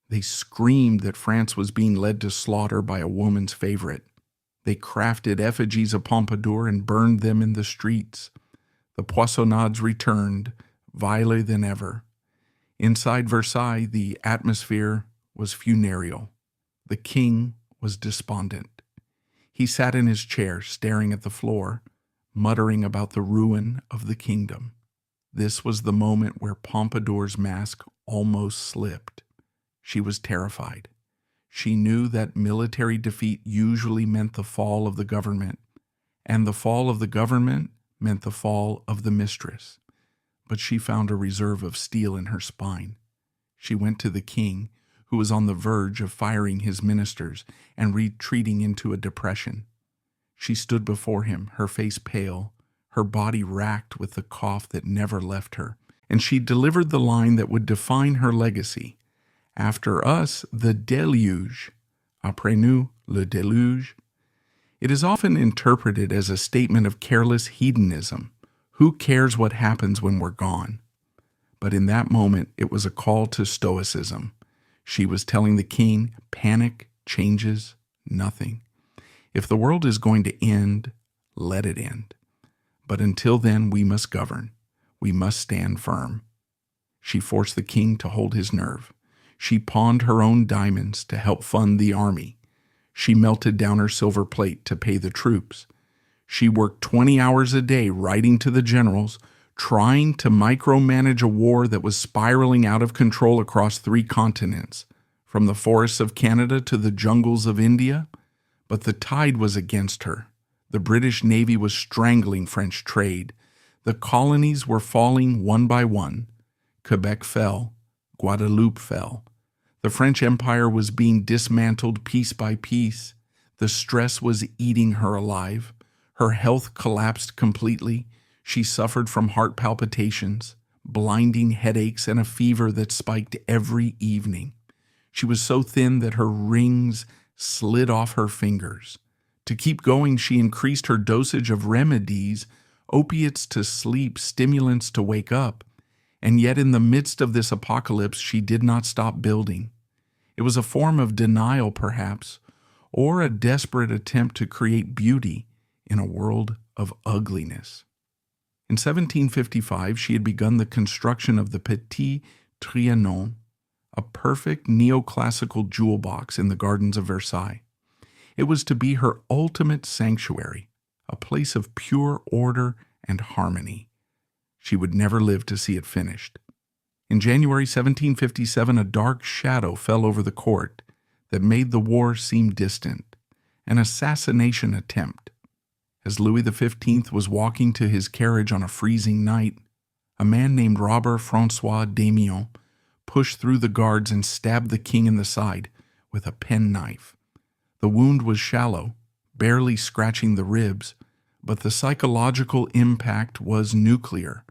They screamed that France was being led to slaughter by a woman's favorite. They crafted effigies of Pompadour and burned them in the streets. The Poissonnades returned, viler than ever. Inside Versailles, the atmosphere was funereal. The king was despondent. He sat in his chair, staring at the floor, muttering about the ruin of the kingdom. This was the moment where Pompadour's mask almost slipped. She was terrified. She knew that military defeat usually meant the fall of the government, and the fall of the government meant the fall of the mistress. But she found a reserve of steel in her spine. She went to the king, who was on the verge of firing his ministers and retreating into a depression. She stood before him, her face pale, her body racked with the cough that never left her, and she delivered the line that would define her legacy. After us, the deluge. Après nous, le déluge. It is often interpreted as a statement of careless hedonism. Who cares what happens when we're gone? But in that moment, it was a call to stoicism. She was telling the king, panic changes nothing. If the world is going to end, let it end. But until then, we must govern. We must stand firm. She forced the king to hold his nerve. She pawned her own diamonds to help fund the army. She melted down her silver plate to pay the troops. She worked 20 hours a day writing to the generals, trying to micromanage a war that was spiraling out of control across 3 continents, from the forests of Canada to the jungles of India. But the tide was against her. The British Navy was strangling French trade. The colonies were falling one by one. Quebec fell. Guadeloupe fell. The French Empire was being dismantled piece by piece. The stress was eating her alive. Her health collapsed completely. She suffered from heart palpitations, blinding headaches, and a fever that spiked every evening. She was so thin that her rings slid off her fingers. To keep going, she increased her dosage of remedies, opiates to sleep, stimulants to wake up. And yet in the midst of this apocalypse, she did not stop building. It was a form of denial, perhaps, or a desperate attempt to create beauty in a world of ugliness. In 1755, she had begun the construction of the Petit Trianon, a perfect neoclassical jewel box in the gardens of Versailles. It was to be her ultimate sanctuary, a place of pure order and harmony. She would never live to see it finished. In January 1757, a dark shadow fell over the court that made the war seem distant, an assassination attempt. As Louis XV was walking to his carriage on a freezing night, a man named Robert François d'Amiens pushed through the guards and stabbed the king in the side with a penknife. The wound was shallow, barely scratching the ribs, but the psychological impact was nuclear.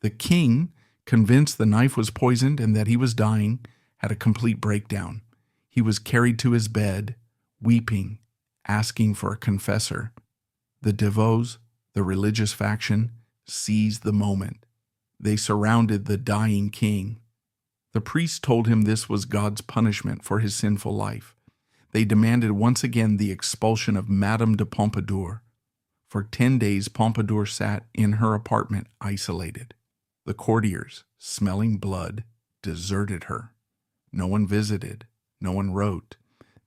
The king, convinced the knife was poisoned and that he was dying, had a complete breakdown. He was carried to his bed, weeping, asking for a confessor. The devots, the religious faction, seized the moment. They surrounded the dying king. The priest told him this was God's punishment for his sinful life. They demanded once again the expulsion of Madame de Pompadour. For 10 days, Pompadour sat in her apartment isolated. The courtiers, smelling blood, deserted her. No one visited. No one wrote.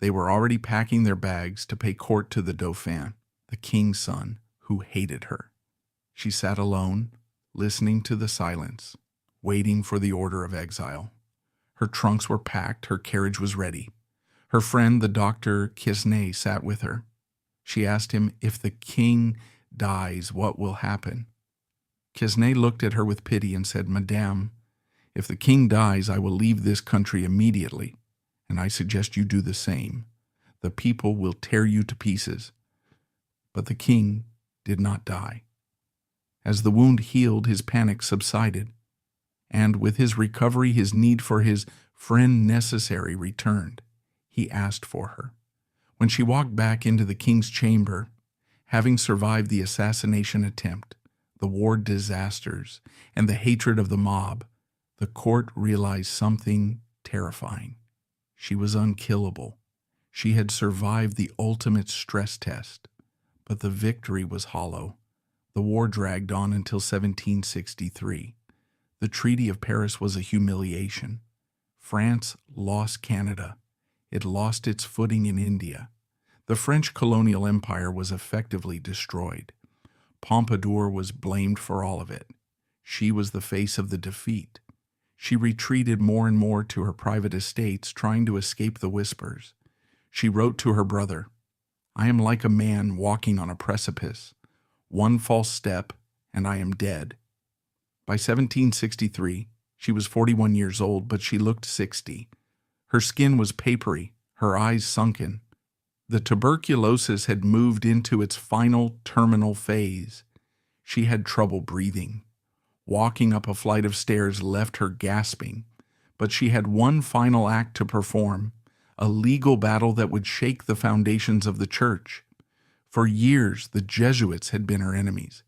They were already packing their bags to pay court to the Dauphin, the king's son, who hated her. She sat alone, listening to the silence, waiting for the order of exile. Her trunks were packed, her carriage was ready. Her friend, the Dr. Quesnay, sat with her. She asked him, "If the king dies, what will happen?" Quesnay looked at her with pity and said, "Madame, if the king dies, I will leave this country immediately, and I suggest you do the same. The people will tear you to pieces." But the king did not die. As the wound healed, his panic subsided, and with his recovery, his need for his friend necessary returned. He asked for her. When she walked back into the king's chamber, having survived the assassination attempt, the war disasters, and the hatred of the mob, the court realized something terrifying. She was unkillable. She had survived the ultimate stress test, but the victory was hollow. The war dragged on until 1763. The Treaty of Paris was a humiliation. France lost Canada. It lost its footing in India. The French colonial empire was effectively destroyed. Pompadour was blamed for all of it. She was the face of the defeat. She retreated more and more to her private estates, trying to escape the whispers. She wrote to her brother, "I am like a man walking on a precipice. One false step, and I am dead." By 1763, she was 41 years old, but she looked 60. Her skin was papery, her eyes sunken. The tuberculosis had moved into its final terminal phase. She had trouble breathing. Walking up a flight of stairs left her gasping, but she had one final act to perform, a legal battle that would shake the foundations of the church. For years, the Jesuits had been her enemies.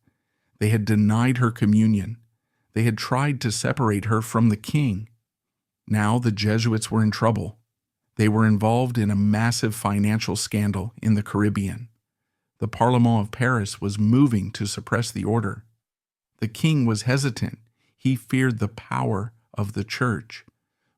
They had denied her communion. They had tried to separate her from the king. Now the Jesuits were in trouble. They were involved in a massive financial scandal in the Caribbean. The Parlement of Paris was moving to suppress the order. The king was hesitant. He feared the power of the church.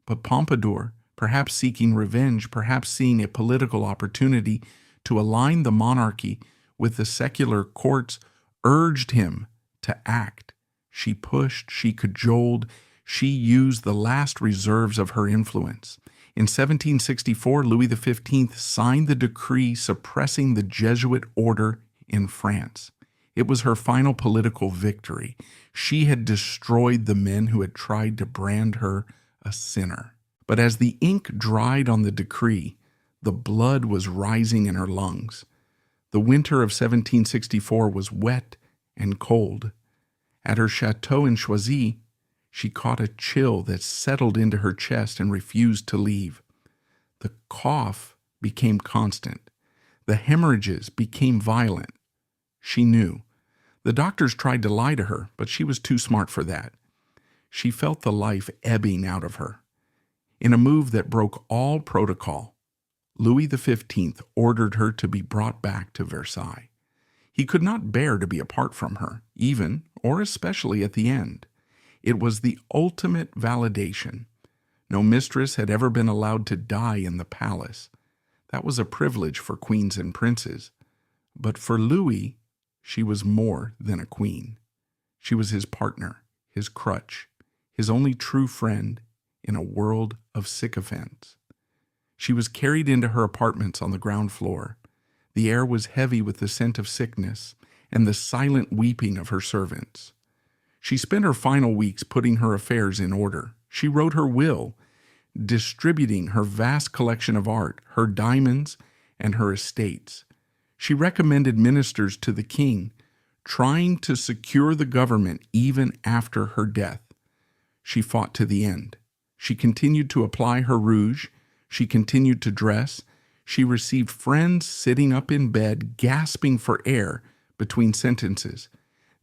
But Pompadour, perhaps seeking revenge, perhaps seeing a political opportunity to align the monarchy with the secular courts, urged him to act. She pushed, she cajoled, she used the last reserves of her influence. In 1764, Louis XV signed the decree suppressing the Jesuit order in France. It was her final political victory. She had destroyed the men who had tried to brand her a sinner. But as the ink dried on the decree, The blood was rising in her lungs. The winter of 1764 was wet and cold. At her chateau in Choisy, she caught a chill that settled into her chest and refused to leave. The cough became constant. The hemorrhages became violent. She knew. The doctors tried to lie to her, but she was too smart for that. She felt the life ebbing out of her. In a move that broke all protocol, Louis XV ordered her to be brought back to Versailles. He could not bear to be apart from her, even or especially at the end. It was the ultimate validation. No mistress had ever been allowed to die in the palace. That was a privilege for queens and princes. But for Louis, she was more than a queen. She was his partner, his crutch, his only true friend in a world of sycophants. She was carried into her apartments on the ground floor. The air was heavy with the scent of sickness and the silent weeping of her servants. She spent her final weeks putting her affairs in order. She wrote her will, distributing her vast collection of art, her diamonds, and her estates. She recommended ministers to the king, trying to secure the government even after her death. She fought to the end. She continued to apply her rouge. She continued to dress. She received friends sitting up in bed, gasping for air between sentences,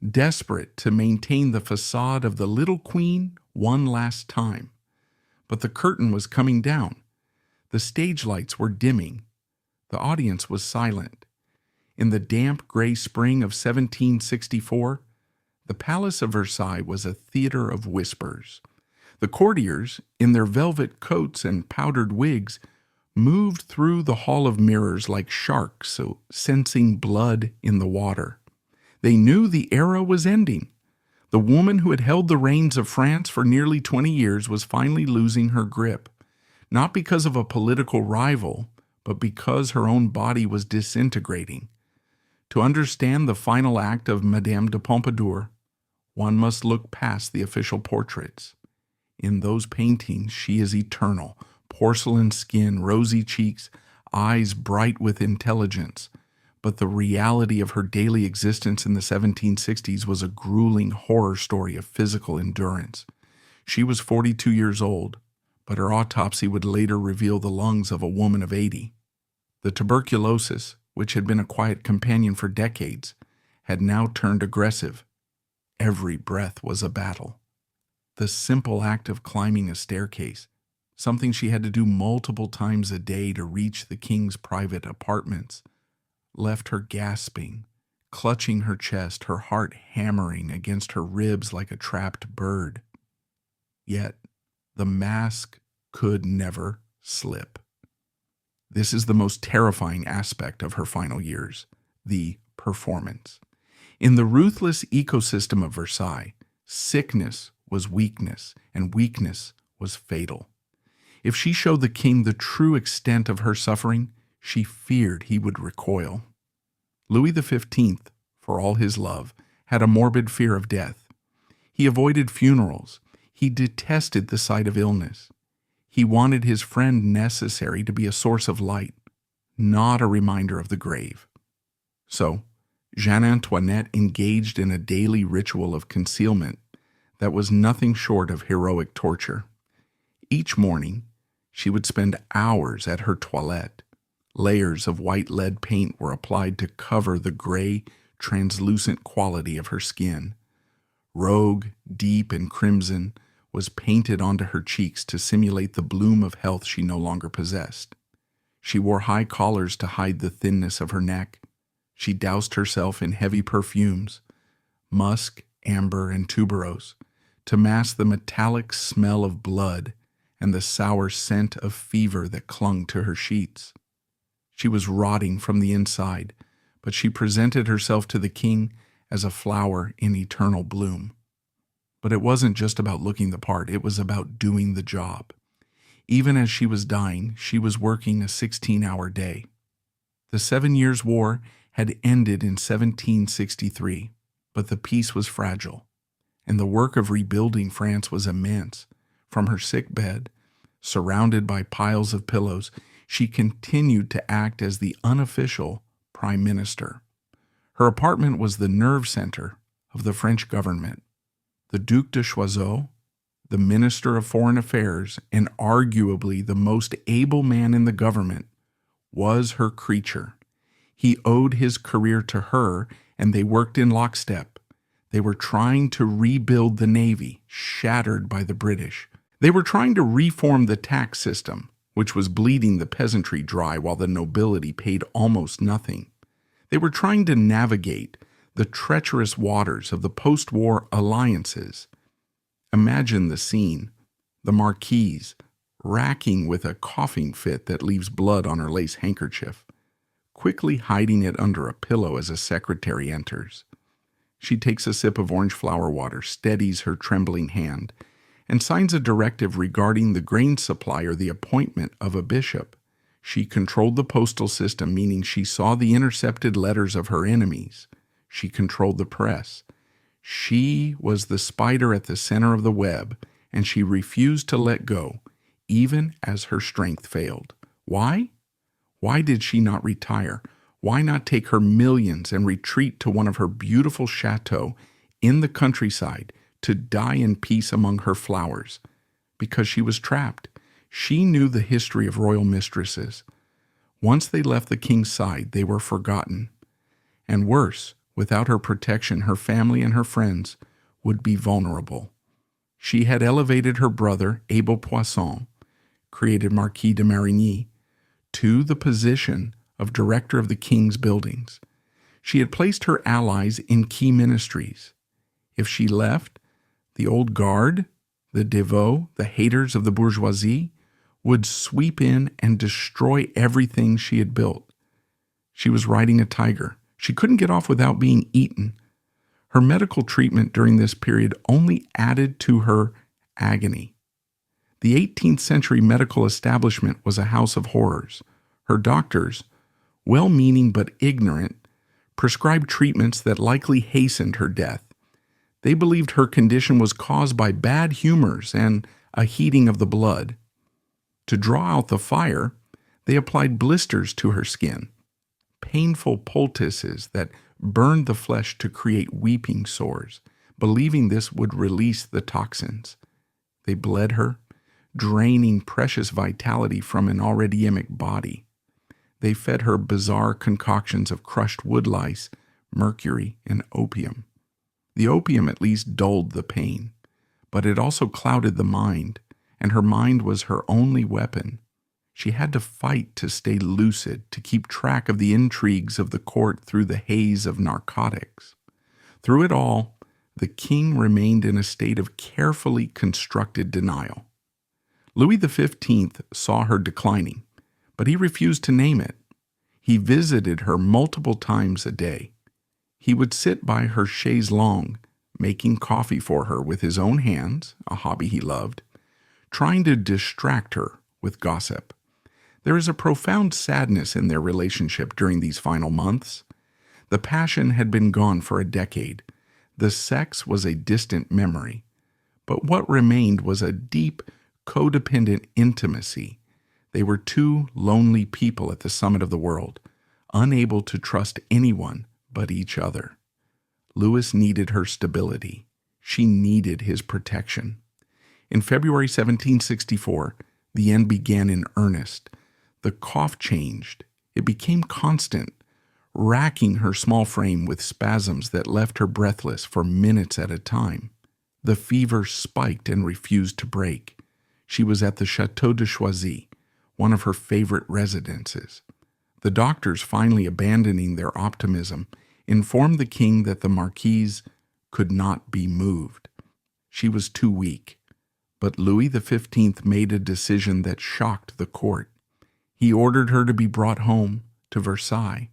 desperate to maintain the facade of the little queen one last time. But the curtain was coming down. The stage lights were dimming. The audience was silent. In the damp gray spring of 1764, the Palace of Versailles was a theater of whispers. The courtiers, in their velvet coats and powdered wigs, moved through the hall of mirrors like sharks, sensing blood in the water. They knew the era was ending. The woman who had held the reins of France for nearly 20 years was finally losing her grip, not because of a political rival, but because her own body was disintegrating. To understand the final act of Madame de Pompadour, one must look past the official portraits. In those paintings, she is eternal, porcelain skin, rosy cheeks, eyes bright with intelligence. But the reality of her daily existence in the 1760s was a grueling horror story of physical endurance. She was 42 years old, but her autopsy would later reveal the lungs of a woman of 80. The tuberculosis, which had been a quiet companion for decades, had now turned aggressive. Every breath was a battle. The simple act of climbing a staircase, something she had to do multiple times a day to reach the king's private apartments, left her gasping, clutching her chest, her heart hammering against her ribs like a trapped bird. Yet, the mask could never slip. This is the most terrifying aspect of her final years, the performance. In the ruthless ecosystem of Versailles, sickness was weakness, and weakness was fatal. If she showed the king the true extent of her suffering, she feared he would recoil. Louis XV, for all his love, had a morbid fear of death. He avoided funerals. He detested the sight of illness. He wanted his friend necessary to be a source of light, not a reminder of the grave. So, Jeanne Antoinette engaged in a daily ritual of concealment that was nothing short of heroic torture. Each morning, she would spend hours at her toilette. Layers of white lead paint were applied to cover the gray, translucent quality of her skin. Rogue, deep, and crimson was painted onto her cheeks to simulate the bloom of health she no longer possessed. She wore high collars to hide the thinness of her neck. She doused herself in heavy perfumes, musk, amber, and tuberose, to mask the metallic smell of blood and the sour scent of fever that clung to her sheets. She was rotting from the inside, but she presented herself to the king as a flower in eternal bloom. But it wasn't just about looking the part, it was about doing the job. Even as she was dying, she was working a 16-hour day. The 7 Years' War had ended in 1763, but the peace was fragile, and the work of rebuilding France was immense. From her sick bed, surrounded by piles of pillows, she continued to act as the unofficial prime minister. Her apartment was the nerve center of the French government. The Duc de Choiseul, the Minister of Foreign Affairs and arguably the most able man in the government, was her creature. He owed his career to her, and they worked in lockstep. They were trying to rebuild the Navy, shattered by the British. They were trying to reform the tax system, which was bleeding the peasantry dry while the nobility paid almost nothing. They were trying to navigate the treacherous waters of the post-war alliances. Imagine the scene: the marquise, racking with a coughing fit that leaves blood on her lace handkerchief, quickly hiding it under a pillow as a secretary enters. She takes a sip of orange flower water, steadies her trembling hand, and signs a directive regarding the grain supply or the appointment of a bishop. She controlled the postal system, meaning she saw the intercepted letters of her enemies. She controlled the press. She was the spider at the center of the web, and she refused to let go, even as her strength failed. Why? Why did she not retire? Why not take her millions and retreat to one of her beautiful chateaux in the countryside to die in peace among her flowers? Because she was trapped. She knew the history of royal mistresses. Once they left the king's side, they were forgotten. And worse, without her protection, her family and her friends would be vulnerable. She had elevated her brother, Abel Poisson, created Marquis de Marigny, to the position of director of the king's buildings. She had placed her allies in key ministries. If she left, the old guard, the devots, the haters of the bourgeoisie, would sweep in and destroy everything she had built. She was riding a tiger. She couldn't get off without being eaten. Her medical treatment during this period only added to her agony. The 18th century medical establishment was a house of horrors. Her doctors, well-meaning but ignorant, prescribed treatments that likely hastened her death. They believed her condition was caused by bad humors and a heating of the blood. To draw out the fire, they applied blisters to her skin, painful poultices that burned the flesh to create weeping sores, believing this would release the toxins. They bled her, draining precious vitality from an already anemic body. They fed her bizarre concoctions of crushed wood lice, mercury, and opium. The opium at least dulled the pain, but it also clouded the mind, and her mind was her only weapon. She had to fight to stay lucid, to keep track of the intrigues of the court through the haze of narcotics. Through it all, the king remained in a state of carefully constructed denial. Louis XV saw her declining, but he refused to name it. He visited her multiple times a day. He would sit by her chaise longue, making coffee for her with his own hands, a hobby he loved, trying to distract her with gossip. There is a profound sadness in their relationship during these final months. The passion had been gone for a decade. The sex was a distant memory. But what remained was a deep, codependent intimacy. They were two lonely people at the summit of the world, unable to trust anyone but each other. Louis needed her stability. She needed his protection. In February 1764, the end began in earnest. The cough changed. It became constant, racking her small frame with spasms that left her breathless for minutes at a time. The fever spiked and refused to break. She was at the Château de Choisy, one of her favorite residences. The doctors, finally abandoning their optimism, informed the king that the marquise could not be moved. She was too weak. But Louis XV made a decision that shocked the court. He ordered her to be brought home to Versailles.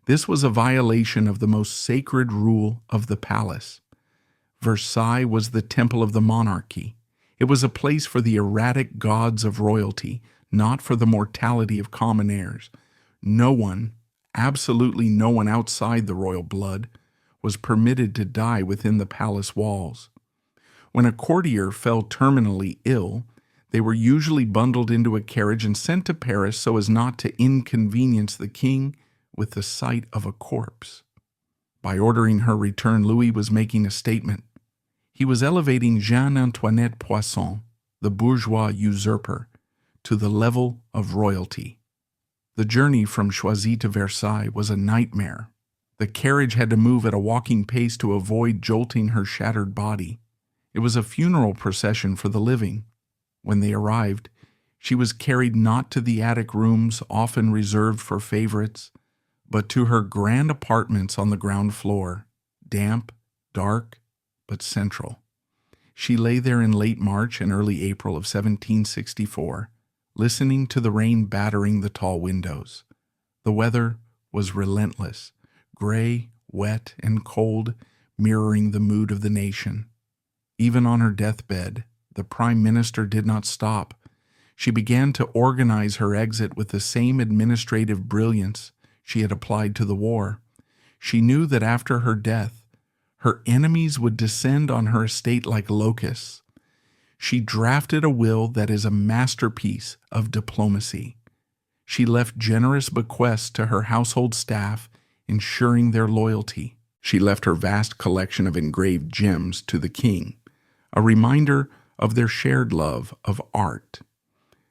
This was a violation of the most sacred rule of the palace. Versailles was the temple of the monarchy. It was a place for the erratic gods of royalty, not for the mortality of common heirs. No one, absolutely no one outside the royal blood, was permitted to die within the palace walls. When a courtier fell terminally ill, They were usually bundled into a carriage and sent to Paris so as not to inconvenience the king with the sight of a corpse. By ordering her return, Louis was making a statement. He was elevating Jeanne-Antoinette Poisson, the bourgeois usurper, to the level of royalty. The journey from Choisy to Versailles was a nightmare. The carriage had to move at a walking pace to avoid jolting her shattered body. It was a funeral procession for the living. When they arrived, she was carried not to the attic rooms often reserved for favorites, but to her grand apartments on the ground floor, damp, dark, but central. She lay there in late March and early April of 1764, listening to the rain battering the tall windows. The weather was relentless, gray, wet, and cold, mirroring the mood of the nation. Even on her deathbed, the Prime Minister did not stop. She began to organize her exit with the same administrative brilliance she had applied to the war. She knew that after her death, her enemies would descend on her estate like locusts. She drafted a will that is a masterpiece of diplomacy. She left generous bequests to her household staff, ensuring their loyalty. She left her vast collection of engraved gems to the king, a reminder of their shared love of art.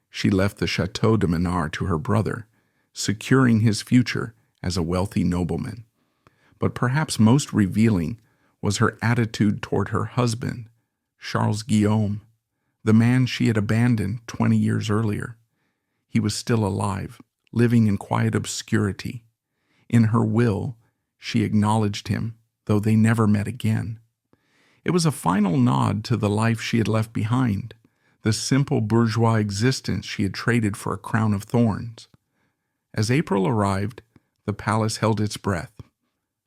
She left the Chateau de Menard to her brother, securing his future as a wealthy nobleman. But perhaps most revealing was her attitude toward her husband, Charles Guillaume, the man she had abandoned 20 years earlier. He was still alive, living in quiet obscurity. In her will, she acknowledged him, though they never met again. It was a final nod to the life she had left behind, the simple bourgeois existence she had traded for a crown of thorns. As April arrived, the palace held its breath.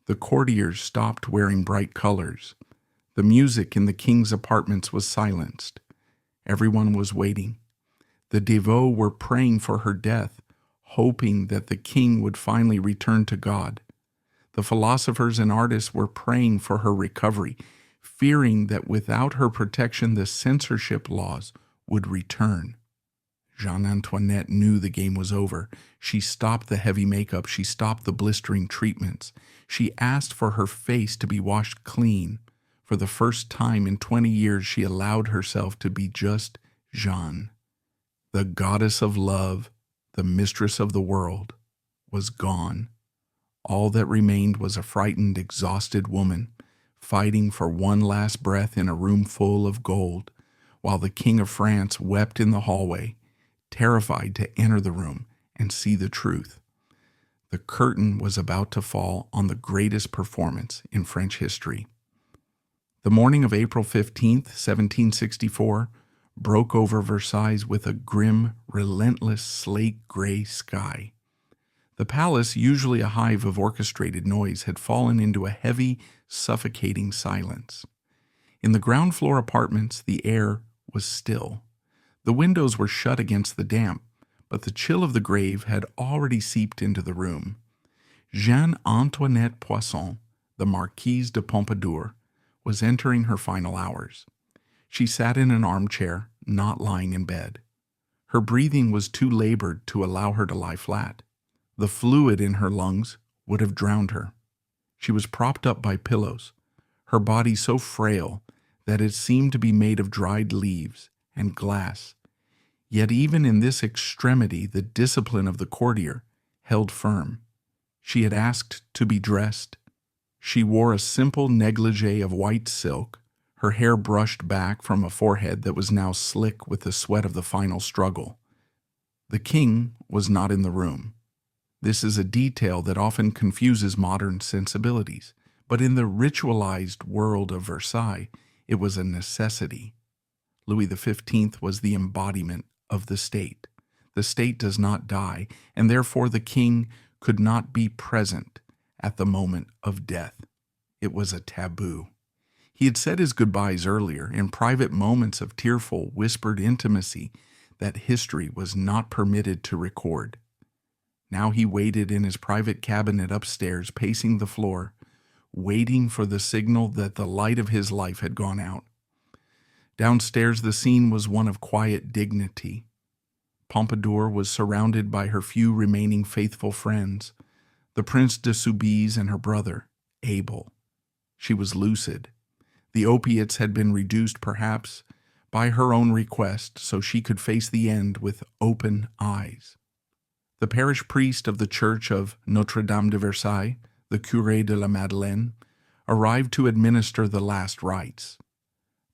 The courtiers stopped wearing bright colors. The music in the king's apartments was silenced. Everyone was waiting. The devots were praying for her death, hoping that the king would finally return to God. The philosophers and artists were praying for her recovery, fearing that without her protection the censorship laws would return. Jeanne-Antoinette knew the game was over. She stopped the heavy makeup. She stopped the blistering treatments. She asked for her face to be washed clean. For the first time in 20 years, she allowed herself to be just Jeanne. The goddess of love, the mistress of the world, was gone. All that remained was a frightened, exhausted woman, fighting for one last breath in a room full of gold, while the King of France wept in the hallway, terrified to enter the room and see the truth. The curtain was about to fall on the greatest performance in French history. The morning of April 15th, 1764, broke over Versailles with a grim, relentless slate-gray sky. The palace, usually a hive of orchestrated noise, had fallen into a heavy, suffocating silence. In the ground floor apartments, the air was still. The windows were shut against the damp, but the chill of the grave had already seeped into the room. Jeanne-Antoinette Poisson, the Marquise de Pompadour, was entering her final hours. She sat in an armchair, not lying in bed. Her breathing was too labored to allow her to lie flat. The fluid in her lungs would have drowned her. She was propped up by pillows, her body so frail that it seemed to be made of dried leaves and glass. Yet even in this extremity, the discipline of the courtier held firm. She had asked to be dressed. She wore a simple negligee of white silk, her hair brushed back from a forehead that was now slick with the sweat of the final struggle. The king was not in the room. This is a detail that often confuses modern sensibilities, but in the ritualized world of Versailles, it was a necessity. Louis XV was the embodiment of the state. The state does not die, and therefore the king could not be present at the moment of death. It was a taboo. He had said his goodbyes earlier, in private moments of tearful, whispered intimacy that history was not permitted to record. Now he waited in his private cabinet upstairs, pacing the floor, waiting for the signal that the light of his life had gone out. Downstairs, the scene was one of quiet dignity. Pompadour was surrounded by her few remaining faithful friends, the Prince de Soubise and her brother, Abel. She was lucid. The opiates had been reduced, perhaps, by her own request, so she could face the end with open eyes. The parish priest of the church of Notre-Dame de Versailles, the Curé de la Madeleine, arrived to administer the last rites.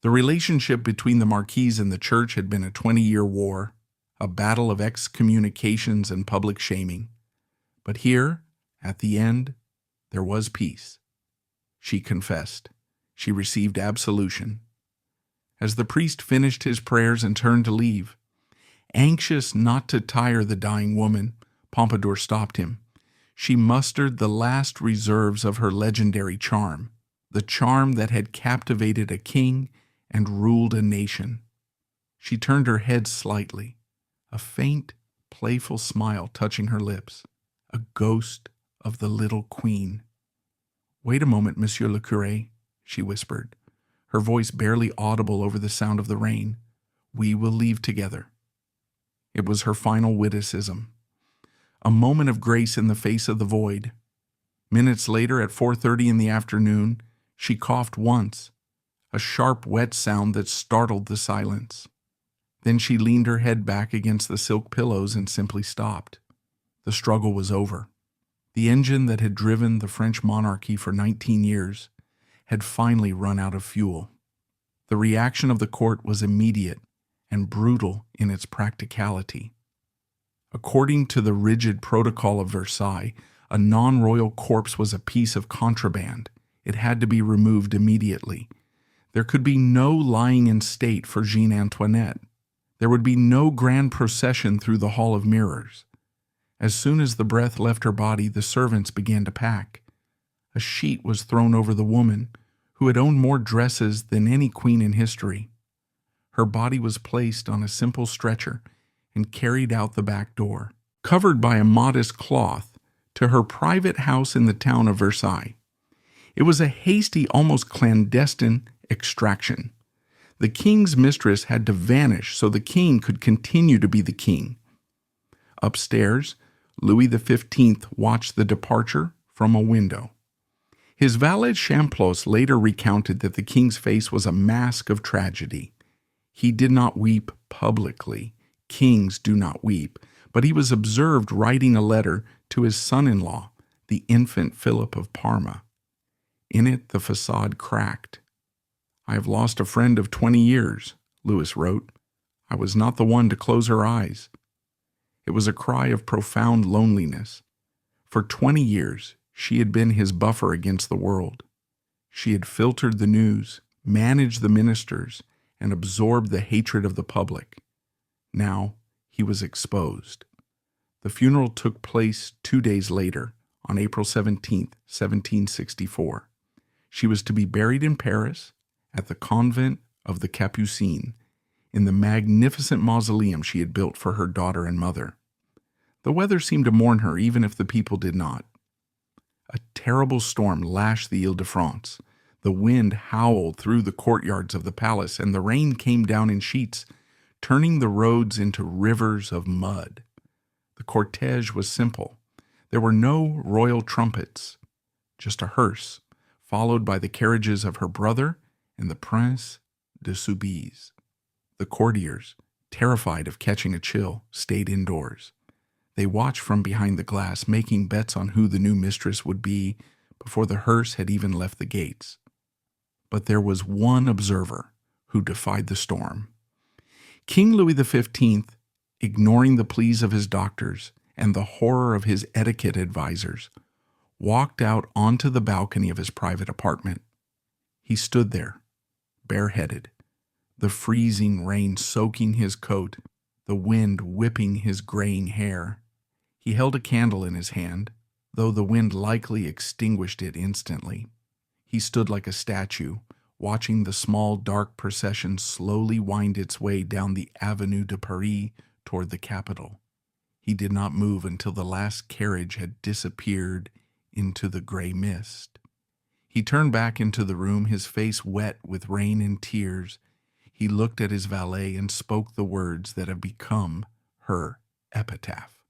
The relationship between the Marquise and the church had been a 20-year war, a battle of excommunications and public shaming. But here, at the end, there was peace. She confessed. She received absolution. As the priest finished his prayers and turned to leave, anxious not to tire the dying woman, Pompadour stopped him. She mustered the last reserves of her legendary charm, the charm that had captivated a king and ruled a nation. She turned her head slightly, a faint, playful smile touching her lips, a ghost of the little queen. "Wait a moment, Monsieur le Curé," she whispered, her voice barely audible over the sound of the rain. "We will leave together." It was her final witticism, a moment of grace in the face of the void. Minutes later, at 4:30 in the afternoon, she coughed once, a sharp, wet sound that startled the silence. Then she leaned her head back against the silk pillows and simply stopped. The struggle was over. The engine that had driven the French monarchy for 19 years had finally run out of fuel. The reaction of the court was immediate and brutal in its practicality. According to the rigid protocol of Versailles, a non-royal corpse was a piece of contraband. It had to be removed immediately. There could be no lying in state for Jean Antoinette. There would be no grand procession through the Hall of Mirrors. As soon as the breath left her body, the servants began to pack. A sheet was thrown over the woman, who had owned more dresses than any queen in history. Her body was placed on a simple stretcher and carried out the back door, covered by a modest cloth, to her private house in the town of Versailles. It was a hasty, almost clandestine extraction. The king's mistress had to vanish so the king could continue to be the king. Upstairs, Louis XV watched the departure from a window. His valet Champlos later recounted that the king's face was a mask of tragedy. He did not weep publicly. Kings do not weep. But he was observed writing a letter to his son-in-law, the infant Philip of Parma. In it, the facade cracked. "I have lost a friend of 20 years, Louis wrote. "I was not the one to close her eyes." It was a cry of profound loneliness. For 20 years, she had been his buffer against the world. She had filtered the news, managed the ministers, and absorbed the hatred of the public. Now he was exposed. The funeral took place 2 days later, on April 17, 1764. She was to be buried in Paris at the convent of the Capucines, in the magnificent mausoleum she had built for her daughter and mother. The weather seemed to mourn her, even if the people did not. A terrible storm lashed the Ile-de-France. The wind howled through the courtyards of the palace, and the rain came down in sheets, turning the roads into rivers of mud. The cortege was simple. There were no royal trumpets, just a hearse, followed by the carriages of her brother and the Prince de Soubise. The courtiers, terrified of catching a chill, stayed indoors. They watched from behind the glass, making bets on who the new mistress would be before the hearse had even left the gates. But there was one observer who defied the storm. King Louis XV, ignoring the pleas of his doctors and the horror of his etiquette advisors, walked out onto the balcony of his private apartment. He stood there, bareheaded, the freezing rain soaking his coat, the wind whipping his graying hair. He held a candle in his hand, though the wind likely extinguished it instantly. He stood like a statue, watching the small dark procession slowly wind its way down the Avenue de Paris toward the capital. He did not move until the last carriage had disappeared into the gray mist. He turned back into the room, his face wet with rain and tears. He looked at his valet and spoke the words that have become her epitaph,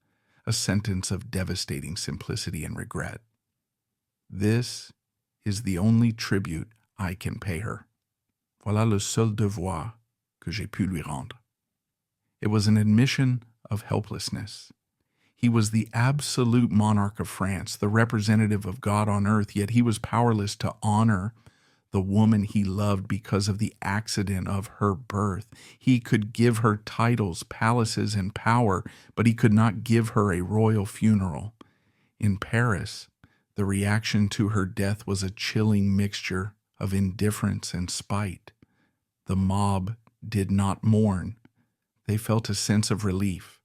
a sentence of devastating simplicity and regret. This is the only tribute I can pay her. Voilà le seul devoir que j'ai pu lui rendre. It was an admission of helplessness. He was the absolute monarch of France, the representative of God on earth, yet he was powerless to honor the woman he loved because of the accident of her birth. He could give her titles, palaces, and power, but he could not give her a royal funeral. In Paris, the reaction to her death was a chilling mixture of indifference and spite. The mob did not mourn. They felt a sense of relief.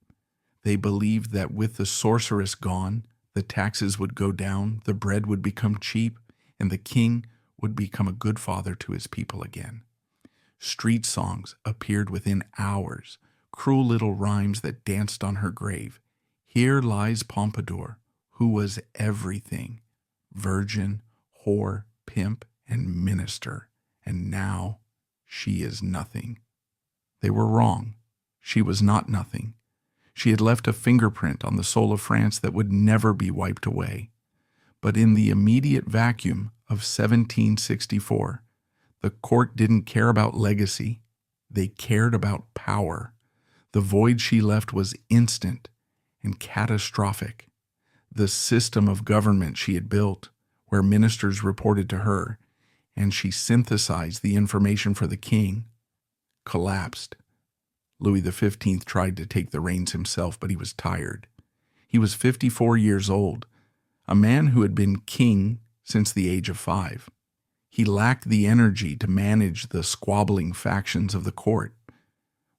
They believed that with the sorceress gone, the taxes would go down, the bread would become cheap, and the king would become a good father to his people again. Street songs appeared within hours, cruel little rhymes that danced on her grave. Here lies Pompadour, who was everything, virgin, whore, pimp, and minister, and now she is nothing. They were wrong. She was not nothing. She had left a fingerprint on the soul of France that would never be wiped away. But in the immediate vacuum of 1764, the court didn't care about legacy. They cared about power. The void she left was instant and catastrophic. The system of government she had built, where ministers reported to her, and she synthesized the information for the king, collapsed. Louis XV tried to take the reins himself, but he was tired. He was 54 years old, a man who had been king since the age of 5. He lacked the energy to manage the squabbling factions of the court.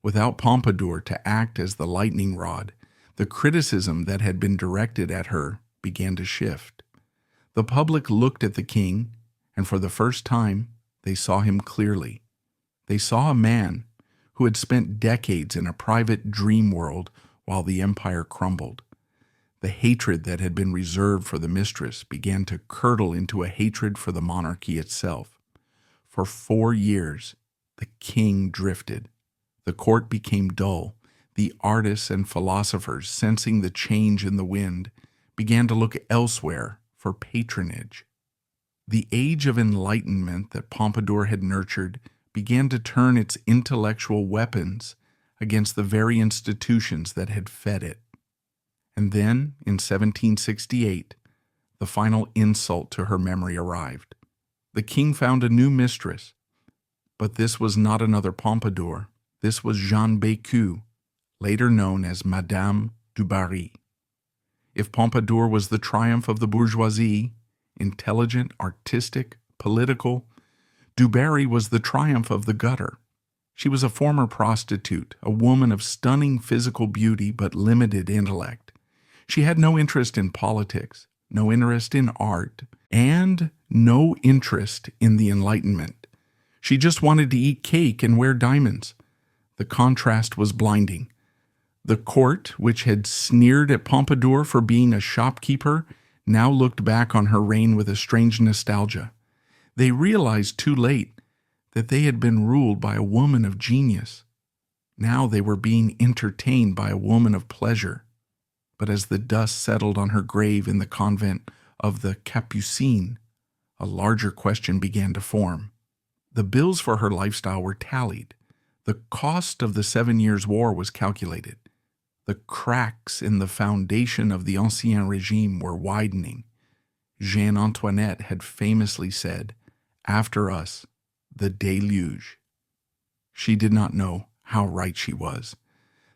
Without Pompadour to act as the lightning rod, the criticism that had been directed at her began to shift. The public looked at the king, and for the first time, they saw him clearly. They saw a man who had spent decades in a private dream world while the empire crumbled. The hatred that had been reserved for the mistress began to curdle into a hatred for the monarchy itself. For 4 years, the king drifted. The court became dull. The artists and philosophers, sensing the change in the wind, began to look elsewhere for patronage. The age of enlightenment that Pompadour had nurtured began to turn its intellectual weapons against the very institutions that had fed it. And then, in 1768, the final insult to her memory arrived. The king found a new mistress, but this was not another Pompadour. This was Jeanne Bécu, later known as Madame du Barry. If Pompadour was the triumph of the bourgeoisie, intelligent, artistic, political, du Barry was the triumph of the gutter. She was a former prostitute, a woman of stunning physical beauty but limited intellect. She had no interest in politics, no interest in art, and no interest in the Enlightenment. She just wanted to eat cake and wear diamonds. The contrast was blinding. The court, which had sneered at Pompadour for being a shopkeeper, now looked back on her reign with a strange nostalgia. They realized too late that they had been ruled by a woman of genius. Now they were being entertained by a woman of pleasure. But as the dust settled on her grave in the convent of the Capucines, a larger question began to form. The bills for her lifestyle were tallied. The cost of the 7 Years' War was calculated. The cracks in the foundation of the Ancien Regime were widening. Jeanne Antoinette had famously said, "After us, the deluge." She did not know how right she was.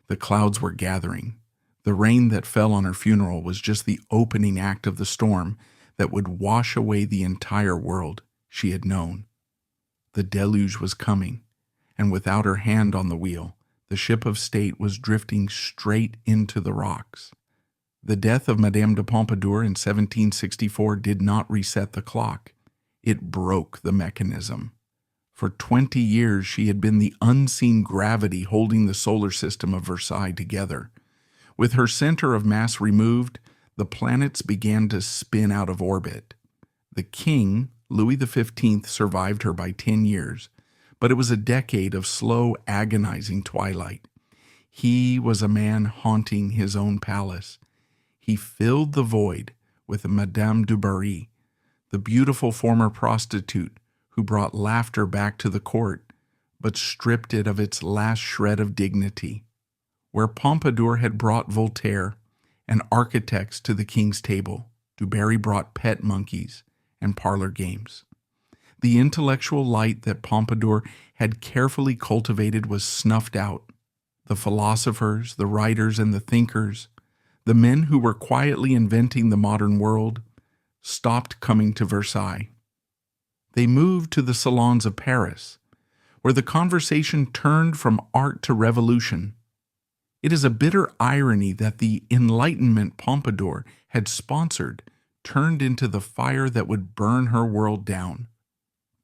The clouds were gathering. The rain that fell on her funeral was just the opening act of the storm that would wash away the entire world she had known. The deluge was coming, and without her hand on the wheel, the ship of state was drifting straight into the rocks. The death of Madame de Pompadour in 1764 did not reset the clock. It broke the mechanism. For 20 years, she had been the unseen gravity holding the solar system of Versailles together. With her center of mass removed, the planets began to spin out of orbit. The king, Louis XV, survived her by 10 years, but it was a decade of slow, agonizing twilight. He was a man haunting his own palace. He filled the void with Madame du Barry, the beautiful former prostitute who brought laughter back to the court, but stripped it of its last shred of dignity. Where Pompadour had brought Voltaire and architects to the king's table, du Barry brought pet monkeys and parlor games. The intellectual light that Pompadour had carefully cultivated was snuffed out. The philosophers, the writers, and the thinkers, the men who were quietly inventing the modern world, stopped coming to Versailles. They moved to the salons of Paris, where the conversation turned from art to revolution. It is a bitter irony that the Enlightenment Pompadour had sponsored turned into the fire that would burn her world down.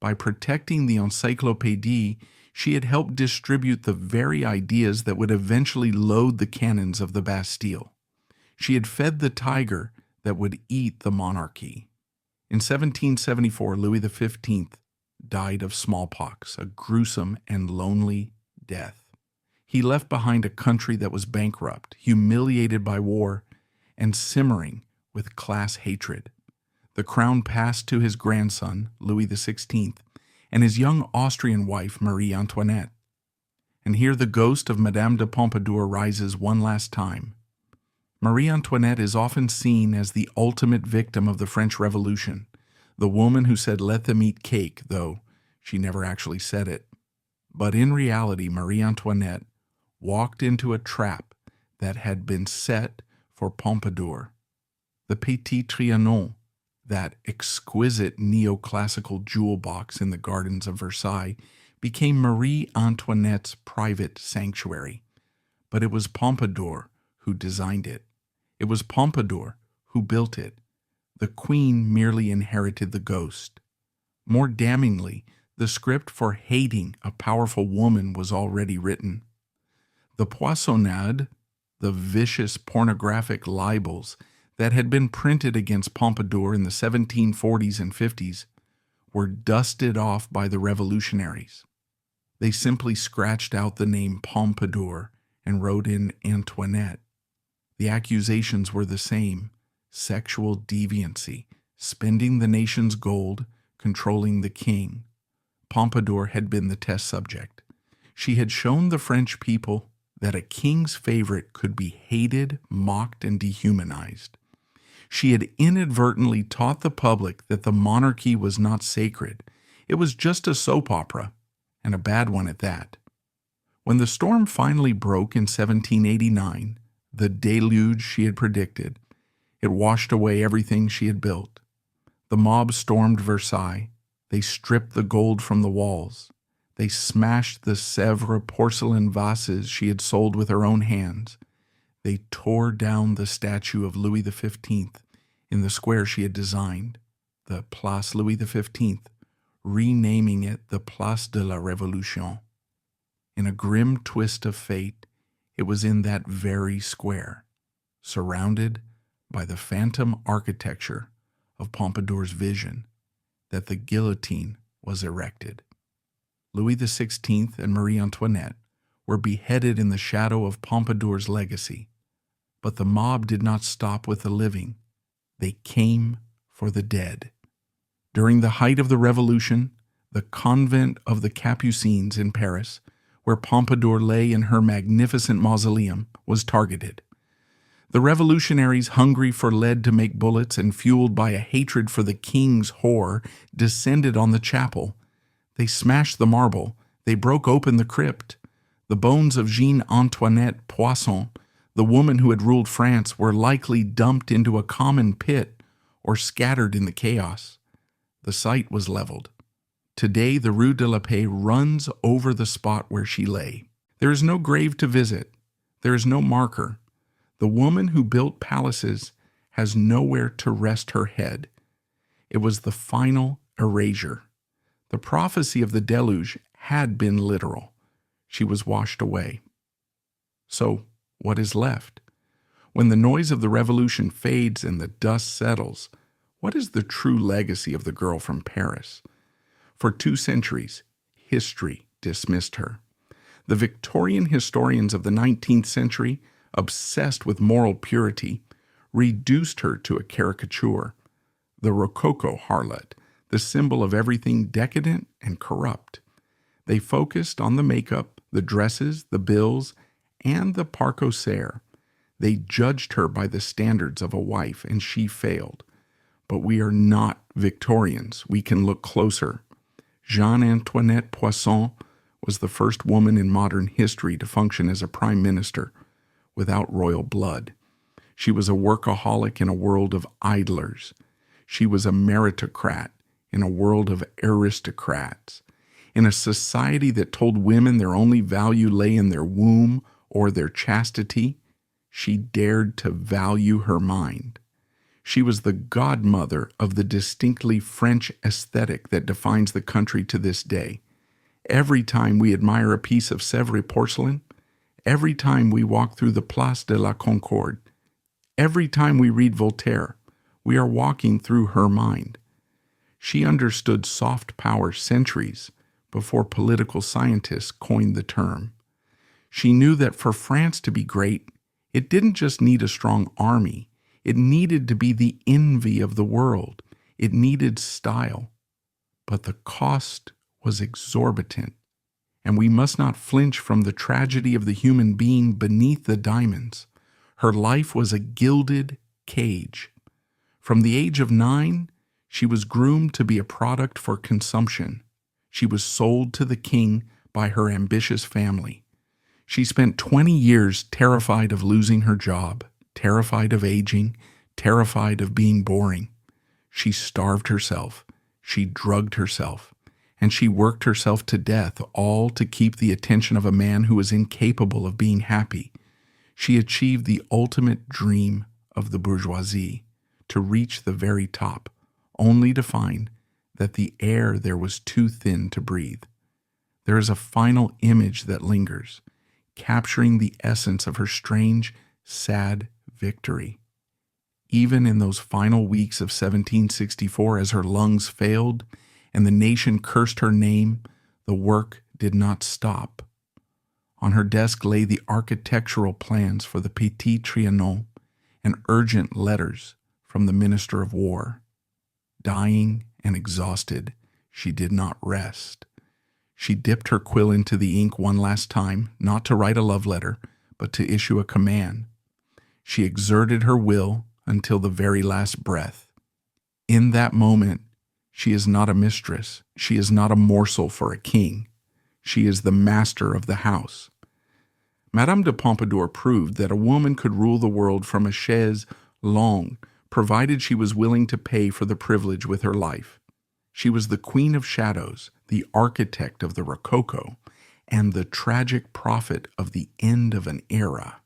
By protecting the encyclopédie, she had helped distribute the very ideas that would eventually load the cannons of the Bastille. She had fed the tiger that would eat the monarchy. In 1774, Louis XV died of smallpox, a gruesome and lonely death. He left behind a country that was bankrupt, humiliated by war, and simmering with class hatred. The crown passed to his grandson, Louis XVI, and his young Austrian wife, Marie Antoinette. And here the ghost of Madame de Pompadour rises one last time. Marie Antoinette is often seen as the ultimate victim of the French Revolution, the woman who said, "Let them eat cake," though she never actually said it. But in reality, Marie Antoinette walked into a trap that had been set for Pompadour. The Petit Trianon, that exquisite neoclassical jewel box in the gardens of Versailles, became Marie Antoinette's private sanctuary. But it was Pompadour who designed it. It was Pompadour who built it. The queen merely inherited the ghost. More damningly, the script for hating a powerful woman was already written. The poissonnade, the vicious pornographic libels that had been printed against Pompadour in the 1740s and 50s, were dusted off by the revolutionaries. They simply scratched out the name Pompadour and wrote in Antoinette. The accusations were the same: sexual deviancy, spending the nation's gold, controlling the king. Pompadour had been the test subject. She had shown the French people that a king's favorite could be hated, mocked, and dehumanized. She had inadvertently taught the public that the monarchy was not sacred. It was just a soap opera, and a bad one at that. When the storm finally broke in 1789, the deluge she had predicted, it washed away everything she had built. The mob stormed Versailles. They stripped the gold from the walls. They smashed the Sèvres porcelain vases she had sold with her own hands. They tore down the statue of Louis XV in the square she had designed, the Place Louis XV, renaming it the Place de la Révolution. In a grim twist of fate, it was in that very square, surrounded by the phantom architecture of Pompadour's vision, that the guillotine was erected. Louis XVI and Marie Antoinette were beheaded in the shadow of Pompadour's legacy. But the mob did not stop with the living. They came for the dead. During the height of the Revolution, the convent of the Capucines in Paris, where Pompadour lay in her magnificent mausoleum, was targeted. The revolutionaries, hungry for lead to make bullets and fueled by a hatred for the king's whore, descended on the chapel. They smashed the marble. They broke open the crypt. The bones of Jeanne Antoinette Poisson, the woman who had ruled France, were likely dumped into a common pit or scattered in the chaos. The site was leveled. Today, the Rue de la Paix runs over the spot where she lay. There is no grave to visit. There is no marker. The woman who built palaces has nowhere to rest her head. It was the final erasure. The prophecy of the deluge had been literal. She was washed away. So, what is left? When the noise of the revolution fades and the dust settles, what is the true legacy of the girl from Paris? For 2 centuries, history dismissed her. The Victorian historians of the 19th century, obsessed with moral purity, reduced her to a caricature, the Rococo harlot, the symbol of everything decadent and corrupt. They focused on the makeup, the dresses, the bills, and the parcosaire. They judged her by the standards of a wife, and she failed. But we are not Victorians. We can look closer. Jeanne-Antoinette Poisson was the first woman in modern history to function as a prime minister without royal blood. She was a workaholic in a world of idlers. She was a meritocrat in a world of aristocrats. In a society that told women their only value lay in their womb or their chastity, she dared to value her mind. She was the godmother of the distinctly French aesthetic that defines the country to this day. Every time we admire a piece of Sèvres porcelain, every time we walk through the Place de la Concorde, every time we read Voltaire, we are walking through her mind. She understood soft power centuries before political scientists coined the term. She knew that for France to be great, it didn't just need a strong army. It needed to be the envy of the world. It needed style. But the cost was exorbitant, and we must not flinch from the tragedy of the human being beneath the diamonds. Her life was a gilded cage. From the age of 9, she was groomed to be a product for consumption. She was sold to the king by her ambitious family. She spent 20 years terrified of losing her job, terrified of aging, terrified of being boring. She starved herself, she drugged herself, and she worked herself to death, all to keep the attention of a man who was incapable of being happy. She achieved the ultimate dream of the bourgeoisie, to reach the very top, only to find that the air there was too thin to breathe. There is a final image that lingers, capturing the essence of her strange, sad victory. Even in those final weeks of 1764, as her lungs failed and the nation cursed her name, the work did not stop. On her desk lay the architectural plans for the Petit Trianon and urgent letters from the Minister of War. Dying and exhausted, she did not rest. She dipped her quill into the ink one last time, not to write a love letter, but to issue a command. She exerted her will until the very last breath. In that moment, she is not a mistress. She is not a morsel for a king. She is the master of the house. Madame de Pompadour proved that a woman could rule the world from a chaise longue, provided she was willing to pay for the privilege with her life. She was the queen of shadows, the architect of the Rococo, and the tragic prophet of the end of an era.